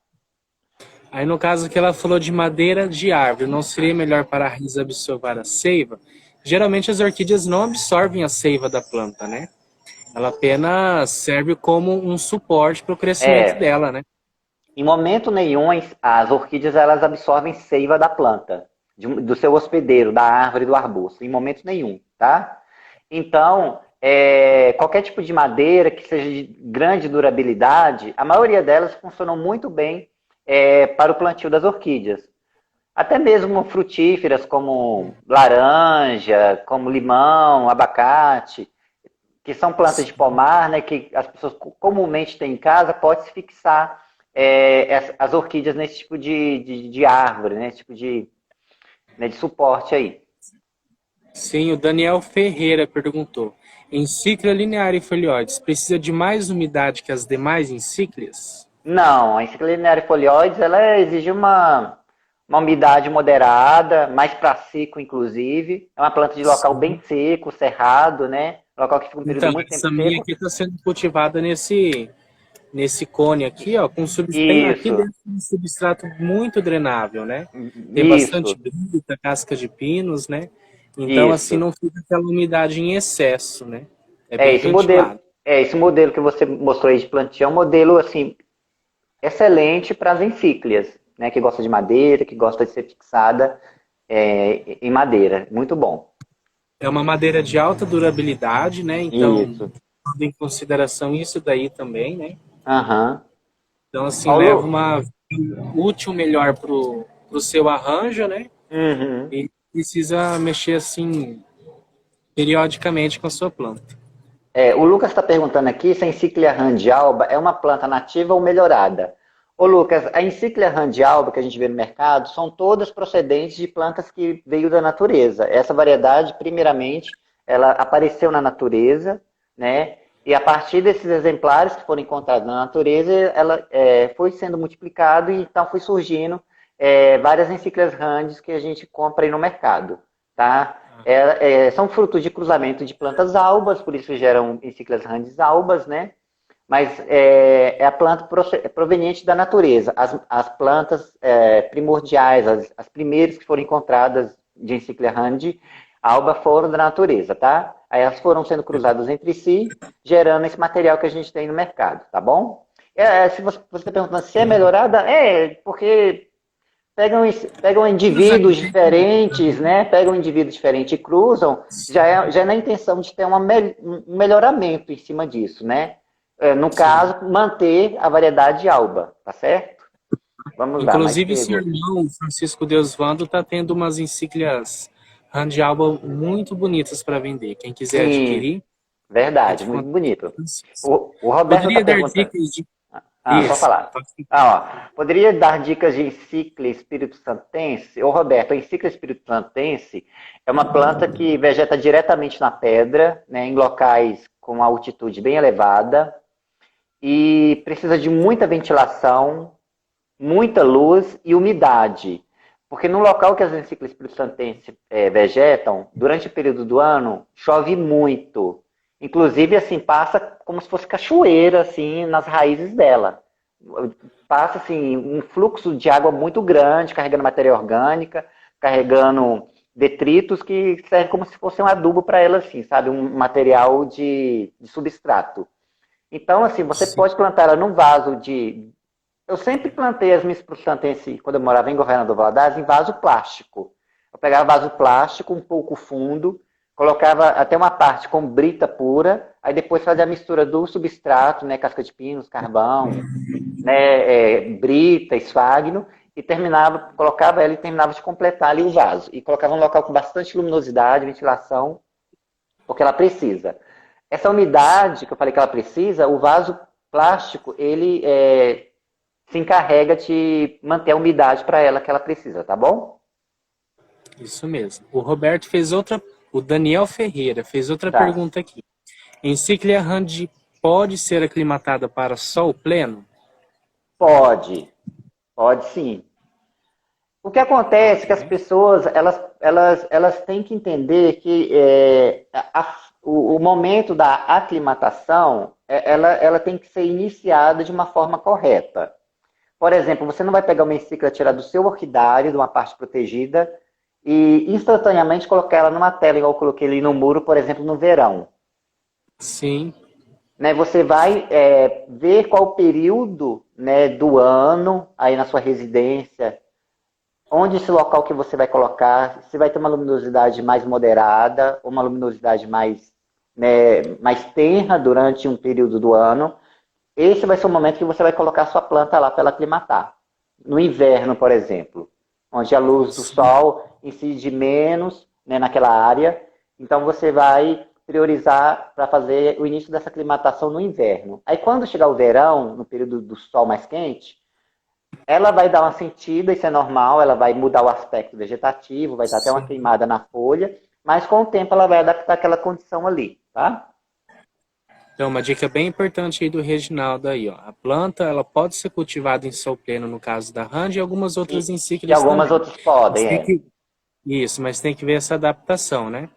Aí no caso que ela falou de madeira de árvore, não seria melhor para a raiz absorver a seiva? Geralmente as orquídeas não absorvem a seiva da planta, né? Ela apenas serve como um suporte para o crescimento É, dela, né? em momento nenhum as orquídeas elas absorvem seiva da planta, do seu hospedeiro, da árvore, do arbusto, em momento nenhum, tá? Então, qualquer tipo de madeira que seja de grande durabilidade, a maioria delas funcionam muito bem para o plantio das orquídeas. Até mesmo frutíferas como laranja, como limão, abacate, que são plantas de pomar, né, que as pessoas comumente têm em casa, pode se fixar as orquídeas nesse tipo de árvore, né, esse tipo de suporte aí. Sim, o Daniel Ferreira perguntou. Encíclia linear e folioides precisa de mais umidade que as demais encíclias? Não, a enciclinária folioides, ela exige uma umidade moderada, mais para seco, inclusive. É uma planta de local bem Sim. seco, cerrado, né? Local que fica um período Então, muito tempo essa minha seco. aqui está sendo cultivada nesse cone aqui, ó, tem aqui Isso, dentro um substrato muito drenável, né? Tem bastante isso, brita, casca de pinos, né? Então, assim, isso. não fica aquela umidade em excesso, né? É É bem esse modelo, ventilado. esse modelo que você mostrou aí de plantio é um modelo assim excelente para as encíclias, né? Que gosta de madeira, que gosta de ser fixada em madeira. Muito bom. É uma madeira de alta durabilidade, né? Então, Isso. tendo em consideração isso daí também, né? Aham. Então, assim, leva Paulo? uma vida útil melhor pro seu arranjo, né? Uhum. E precisa mexer, assim, periodicamente com a sua planta. O Lucas está perguntando aqui se a encíclia randialba é uma planta nativa ou melhorada. Ô Lucas, a encíclia randialba que a gente vê no mercado são todas procedentes de plantas que veio da natureza. Essa variedade, primeiramente, ela apareceu na natureza, né? E a partir desses exemplares que foram encontrados na natureza, ela foi sendo multiplicado e então foi surgindo várias encíclias randes que a gente compra aí no mercado, tá? São frutos de cruzamento de plantas albas, por isso geram encíclias randes albas, né? Mas é a planta proveniente da natureza. As plantas primordiais, as primeiras que foram encontradas de encíclia randi alba foram da natureza, tá? Aí elas foram sendo cruzadas entre si, gerando esse material que a gente tem no mercado, tá bom? Se você está perguntando se é melhorada, porque pegam indivíduos diferentes, né? Pegam indivíduos diferentes e cruzam, já é na intenção de ter um melhoramento em cima disso, né? No Sim. caso, manter a variedade alba, tá certo? Vamos lá, mais Inclusive, seu perguntas. irmão, Francisco Deusvando, está tendo umas encíclicas Handialba muito bonitas para vender. Quem quiser Sim, adquirir, verdade, entre em muito contato com o bonito. Francisco. O Roberto está Poderia dar perguntando. dicas de. Pode Isso. falar. Poderia dar dicas de encíclia espírito santense? Ô, Roberto, a encíclia espírito santense é uma planta que vegeta diretamente na pedra, né, em locais com altitude bem elevada e precisa de muita ventilação, muita luz e umidade. Porque no local que as encíclicas espírito santense vegetam, durante o período do ano, chove muito. Inclusive, assim, passa como se fosse cachoeira, assim, nas raízes dela. Passa, assim, um fluxo de água muito grande, carregando matéria orgânica, carregando detritos que servem como se fosse um adubo para ela, assim, sabe? Um material de substrato. Então, assim, você Sim. pode plantar ela num vaso de... Eu sempre plantei as minhas plantenses, quando eu morava em Governador Valadares, em vaso plástico. Eu pegava vaso plástico, um pouco fundo, colocava até uma parte com brita pura, aí depois fazia a mistura do substrato, né, casca de pinos, carvão, né, brita, esfagno, e terminava, colocava ela e terminava de completar ali o vaso. E colocava um local com bastante luminosidade, ventilação, porque ela precisa. Essa umidade que eu falei que ela precisa, o vaso plástico, ele se encarrega de manter a umidade para ela que ela precisa, tá bom? Isso mesmo. O Roberto fez outra. O Daniel Ferreira fez outra Tá. pergunta aqui. Encíclia Randi pode ser aclimatada para sol pleno? Pode, pode sim. O que acontece é que as Ok. pessoas elas têm que entender que o momento da aclimatação ela tem que ser iniciada de uma forma correta. Por exemplo, você não vai pegar uma encíclica, tirar do seu orquidário, de uma parte protegida, e instantaneamente colocar ela numa tela, igual eu coloquei ali no muro, por exemplo, no verão. Sim. Né, você vai ver qual o período, né, do ano aí na sua residência, onde esse local que você vai colocar, se vai ter uma luminosidade mais moderada ou uma luminosidade mais, né, mais tenra durante um período do ano. Esse vai ser o momento que você vai colocar a sua planta lá para ela aclimatar. No inverno, por exemplo, onde a luz do Sim. sol incide menos, né, naquela área, então você vai priorizar para fazer o início dessa aclimatação no inverno. Aí quando chegar o verão, no período do sol mais quente, ela vai dar uma sentida, isso é normal, ela vai mudar o aspecto vegetativo, vai dar até uma Sim. queimada na folha, mas com o tempo ela vai adaptar aquela condição ali, tá? Então, uma dica bem importante aí do Reginaldo aí, ó. A planta, ela pode ser cultivada em sol pleno no caso da Rand e algumas outras E encíclias algumas também. outras Mas podem, tem que, isso, mas tem que ver essa adaptação, né?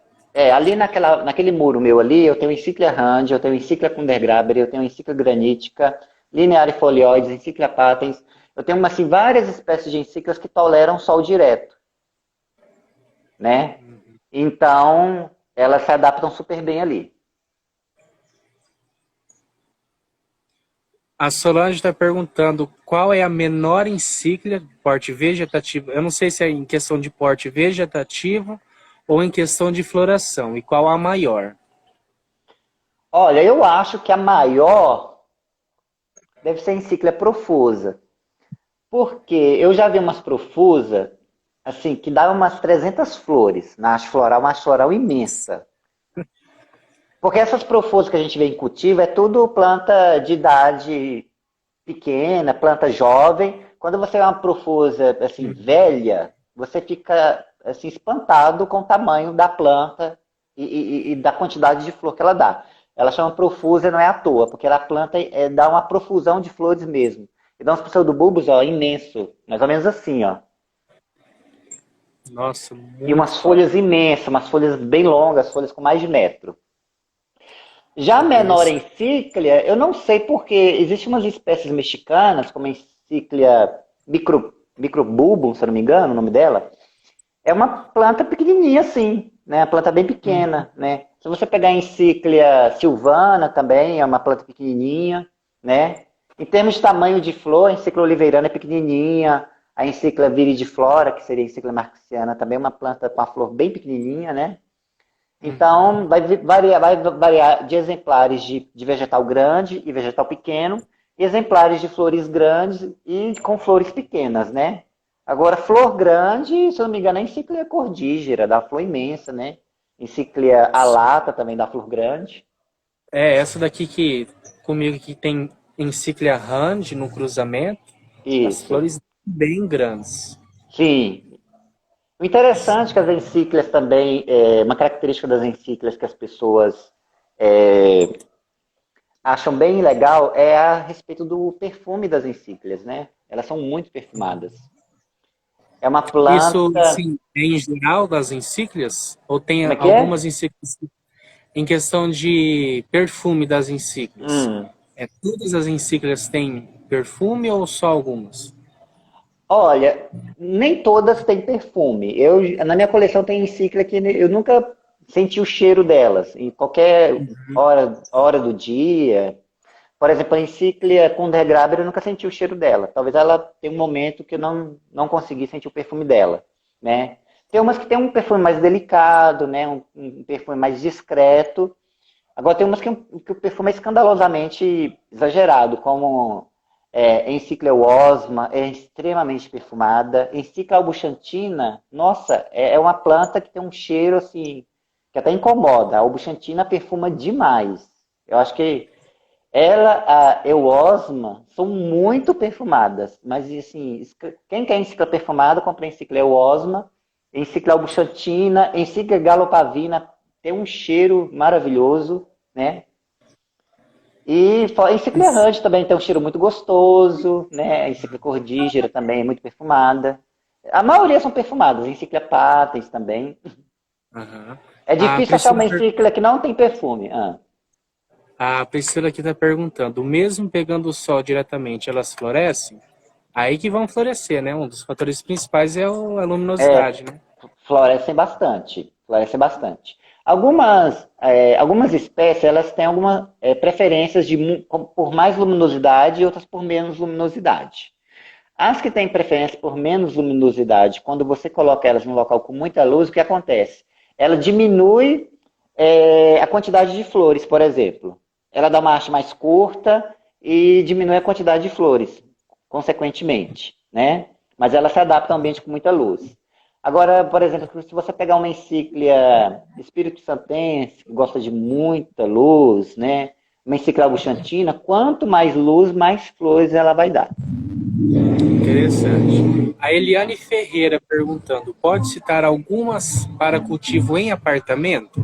Ali naquele muro meu ali, eu tenho encíclia Rand, eu tenho encíclia Kundergraber, eu tenho encíclia granítica, linearifolioides, encíclia patens. Eu tenho assim, várias espécies de encíclias que toleram sol direto, né? Então, elas se adaptam super bem ali. A Solange está perguntando qual é a menor encíclia, porte vegetativo. Eu não sei se é em questão de porte vegetativo ou em questão de floração. E qual a maior? Olha, eu acho que a maior deve ser a encíclia profusa. Porque eu já vi umas profusa, assim, que dá umas 300 flores na haste floral, uma haste floral imensa. Porque essas profusas que a gente vê em cultivo é tudo planta de idade pequena, planta jovem. Quando você é uma profusa, assim, velha, você fica, assim, espantado com o tamanho da planta e da quantidade de flor que ela dá. Ela chama profusa, não é à toa, porque a planta dá uma profusão de flores mesmo. E dá uns pseudobulbos, ó, imenso. Mais ou menos assim, ó. Nossa, E muito umas top. folhas imensas, umas folhas bem longas, folhas com mais de metro. Já a menor Interessante. encíclia, eu não sei porque existem umas espécies mexicanas, como a encíclia microbulbum, se eu não me engano, o nome dela. É uma planta pequenininha assim, né? Uma planta bem Uhum. pequena, né? Se você pegar a encíclia silvana também, é uma planta pequenininha, né? Em termos de tamanho de flor, a encíclia oliveirana é pequenininha, a encíclia viridiflora, que seria a encíclia marxiana, também é uma planta com a flor bem pequenininha, né? Então, Uhum. vai variar de exemplares de vegetal grande e vegetal pequeno, e exemplares de flores grandes e com flores pequenas, né? Agora, flor grande, se eu não me engano, é encíclia cordígera, dá flor imensa, né? Encíclia alata também dá flor grande. É, essa daqui que comigo que tem encíclia Rand no cruzamento, as Isso. flores bem grandes. Sim. O interessante é que as encíclias também, uma característica das encíclias que as pessoas é, acham bem legal é a respeito do perfume das encíclias, né? Elas são muito perfumadas. É uma Isso, planta. sim, é em geral das encíclias? Ou tem Como é que algumas é? encíclias em questão de perfume das encíclias? Hum. É, todas as encíclias têm perfume ou só algumas? Olha, nem todas têm perfume. Na minha coleção tem encíclica que eu nunca senti o cheiro delas. Em qualquer hora do dia. Por exemplo, a encíclia Kundergraber, eu nunca senti o cheiro dela. Talvez ela tenha um momento que eu não consegui sentir o perfume dela, né? Tem umas que tem um perfume mais delicado, né? Um perfume mais discreto. Agora tem umas que o perfume é escandalosamente exagerado, como Encíclia Osma, é extremamente perfumada. Encíclia Albuchantina, nossa, é uma planta que tem um cheiro assim, que até incomoda. A Albuchantina perfuma demais. Eu acho que ela, a Eusma, são muito perfumadas, mas assim, quem quer encíclica perfumada, compra encíclica Eusma, encíclica Albuchantina, encíclica Galopavina, tem um cheiro maravilhoso, né? E a encíclica errante também tem um cheiro muito gostoso, né? A encíclica cordígera também é muito perfumada. A maioria são perfumadas, a encíclica Patens também. Aham. É A difícil achar Priscila, uma encíclica que não tem perfume. a Priscila aqui está perguntando, mesmo pegando o sol diretamente, elas florescem? Aí que vão florescer, né? Um dos fatores principais é a luminosidade, né? Florescem bastante, florescem bastante. Algumas espécies elas têm algumas preferências por mais luminosidade e outras por menos luminosidade. As que têm preferência por menos luminosidade, quando você coloca elas num local com muita luz, o que acontece? Ela diminui a quantidade de flores, por exemplo. Ela dá uma haste mais curta e diminui a quantidade de flores, consequentemente, né? Mas ela se adapta a um ambiente com muita luz. Agora, por exemplo, se você pegar uma encíclia Espírito Santense, que gosta de muita luz, né? Uma encíclia Augustina, quanto mais luz, mais flores ela vai dar. Interessante. A Eliane Ferreira perguntando: pode citar algumas para cultivo em apartamento?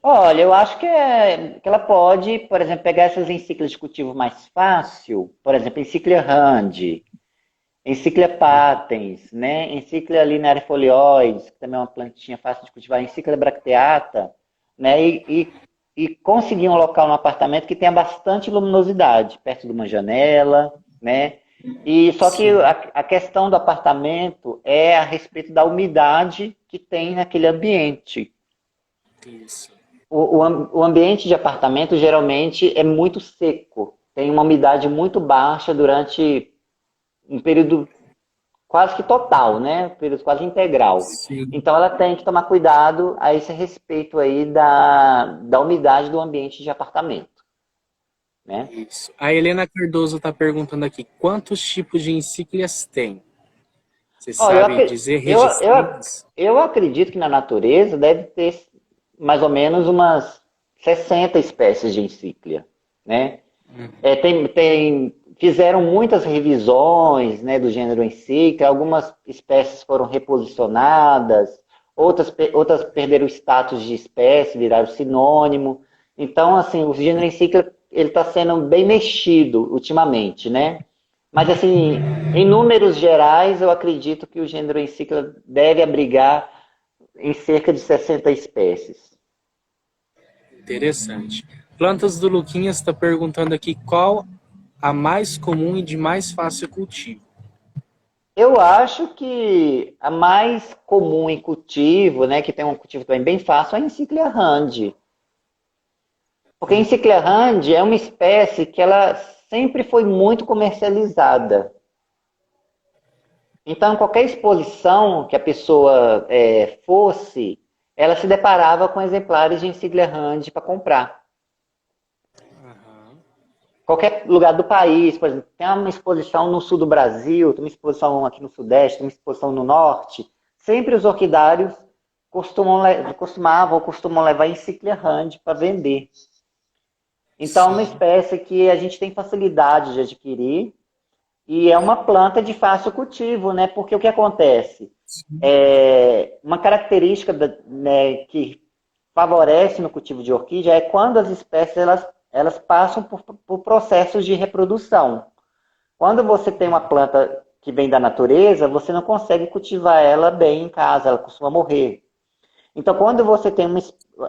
Olha, eu acho que ela pode, por exemplo, pegar essas encíclicas de cultivo mais fácil, por exemplo, encíclia Rand, encíclia patens, né? Encíclia linearifolioides, que também é uma plantinha fácil de cultivar, encíclia bracteata, né? E conseguir um local no apartamento que tenha bastante luminosidade, perto de uma janela, né? E só que a, Sim, a questão do apartamento é a respeito da umidade que tem naquele ambiente. isso. O ambiente de apartamento geralmente é muito seco, tem uma umidade muito baixa durante um período quase que total, né? Um período quase integral. Sim, Então ela tem que tomar cuidado a esse respeito aí da umidade do ambiente de apartamento, né? isso. A Helena Cardoso está perguntando aqui: quantos tipos de encíclias tem? Você Ó, eu, sabe dizer eu, eu, registradas? eu acredito que na natureza deve ter mais ou menos umas 60 espécies de encíclia, né? Fizeram muitas revisões, né, do gênero Encíclica, algumas espécies foram reposicionadas, outras perderam o status de espécie, viraram sinônimo. Então, assim, o gênero Encíclica ele está sendo bem mexido ultimamente, né? Mas, assim, em números gerais, eu acredito que o gênero Encíclia deve abrigar em cerca de 60 espécies. Interessante. Plantas do Luquinhas está perguntando aqui qual a mais comum e de mais fácil cultivo. Eu acho que a mais comum em cultivo, né, que tem um cultivo também bem fácil, é a Encíclia randi. Porque a Encíclia randi é uma espécie que ela sempre foi muito comercializada. Então, qualquer exposição que a pessoa fosse, ela se deparava com exemplares de Encíclia randi para comprar. Aham. Qualquer lugar do país, por exemplo, tem uma exposição no sul do Brasil, tem uma exposição aqui no Sudeste, tem uma exposição no Norte. Sempre os orquidários costumam levar Encíclia randi para vender. Então, é uma Sim, espécie que a gente tem facilidade de adquirir e é uma planta de fácil cultivo, né? Porque o que acontece? sim. Uma característica né, que favorece no cultivo de orquídea é quando as espécies elas passam por processos de reprodução. Quando você tem uma planta que vem da natureza, você não consegue cultivar ela bem em casa, ela costuma morrer. Então, quando você tem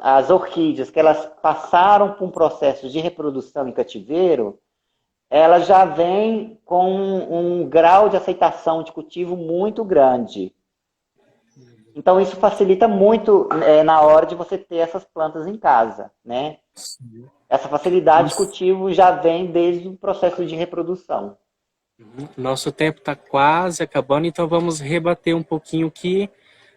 as orquídeas que elas passaram por um processo de reprodução em cativeiro, ela já vem com um grau de aceitação de cultivo muito grande. Então, isso facilita muito na hora de você ter essas plantas em casa, né? Sim. Essa facilidade de Nosso, cultivo já vem desde o processo de reprodução. nosso tempo está quase acabando, então vamos rebater um pouquinho o que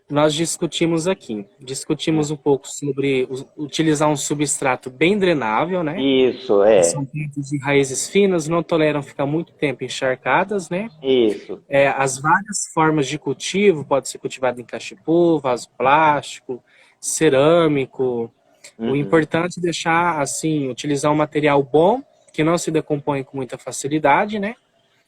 nós discutimos aqui. Discutimos um pouco sobre utilizar um substrato bem drenável, né? Isso, São plantas de raízes finas, não toleram ficar muito tempo encharcadas, né? isso. As várias formas de cultivo, pode ser cultivado em cachepô, vaso plástico, cerâmico. O Uhum. importante é deixar, assim, utilizar um material bom, que não se decompõe com muita facilidade, né?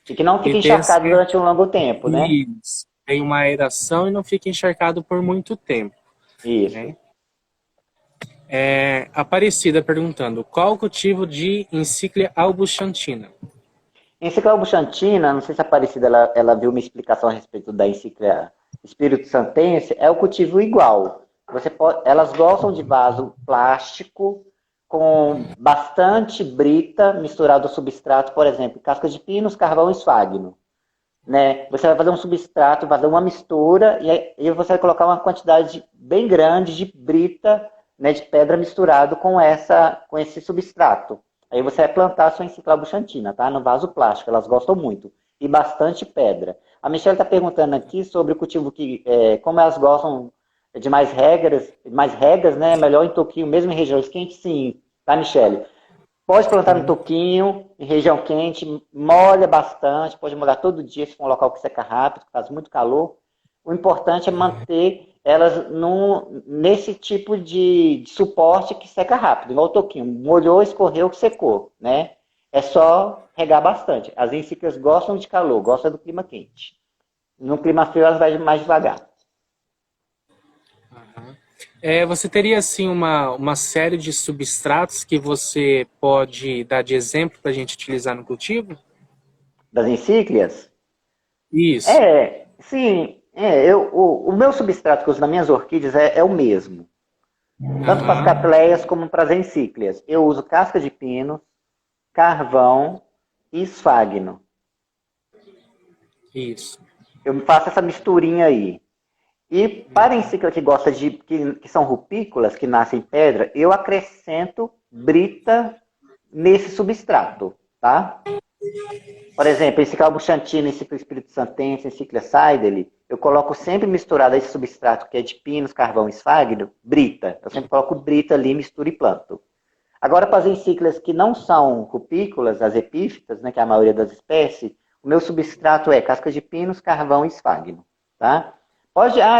E que não E fica ter encharcado durante um longo tempo, né? isso, tem uma aeração e não fica encharcado por muito tempo, Isso. né? Aparecida perguntando, qual o cultivo de Encíclia albuchantina? Enciclobuchantina, não sei se a Aparecida ela viu uma explicação a respeito da enciclia Espírito Santense, é o cultivo igual. Elas gostam de vaso plástico com bastante brita misturado ao substrato, por exemplo, casca de pinos, carvão e esfagno. Né? Você vai fazer um substrato, vai fazer uma mistura e você vai colocar uma quantidade bem grande de brita, né, de pedra misturado com esse substrato. Aí você vai plantar a sua enciclobuchantina, tá? No vaso plástico, elas gostam muito. E bastante pedra. A Michelle está perguntando aqui sobre o cultivo como elas gostam de mais regras, né? Melhor em toquinho, mesmo em regiões quentes, sim, tá, Michelle? Pode plantar no Sim. toquinho, em região quente, molha bastante, pode molhar todo dia se for um local que seca rápido, que faz muito calor. O importante é manter elas nesse tipo de suporte que seca rápido, igual o toquinho. Molhou, escorreu, secou, né? É só regar bastante. As encíclicas gostam de calor, gostam do clima quente. No clima frio elas vão mais devagar. Você teria assim uma série de substratos que você pode dar de exemplo para a gente utilizar no cultivo? Das encíclias, Isso. sim, o meu substrato que eu uso nas minhas orquídeas é o mesmo. Tanto para as Aham. catleias como para as encíclias. Eu uso casca de pino, carvão e esfagno. Isso. Eu faço essa misturinha aí. E para a encíclia que gosta que são rupícolas, que nascem em pedra, eu acrescento brita nesse substrato, tá? Por exemplo, encíclia buchantina, encíclia espírito santense, encíclia saideli, eu coloco sempre misturado a esse substrato que é de pinos, carvão e esfagno, brita. Eu sempre coloco brita ali, misturo e planto. Agora, para as encíclias que não são rupícolas, as epífitas, né, que é a maioria das espécies, o meu substrato é casca de pinos, carvão e esfagno. Tá?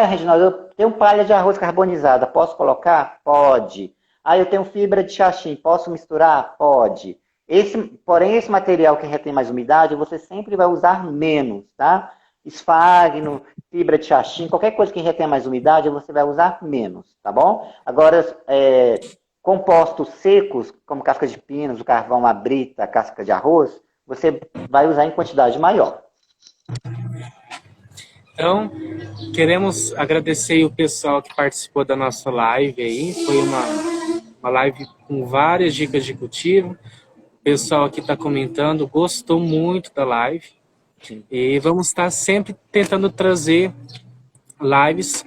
Reginaldo, eu tenho palha de arroz carbonizada, posso colocar? Pode. Eu tenho fibra de xaxim, posso misturar? Pode. Porém, esse material que retém mais umidade, você sempre vai usar menos, tá? Esfagno, fibra de xaxim, qualquer coisa que retém mais umidade, você vai usar menos, tá bom? Agora, compostos secos, como casca de pinos, o carvão, a brita, a casca de arroz, você vai usar em quantidade maior. Então, queremos agradecer o pessoal que participou da nossa live aí. Foi uma live com várias dicas de cultivo. O pessoal que está comentando gostou muito da live. E vamos estar sempre tentando trazer lives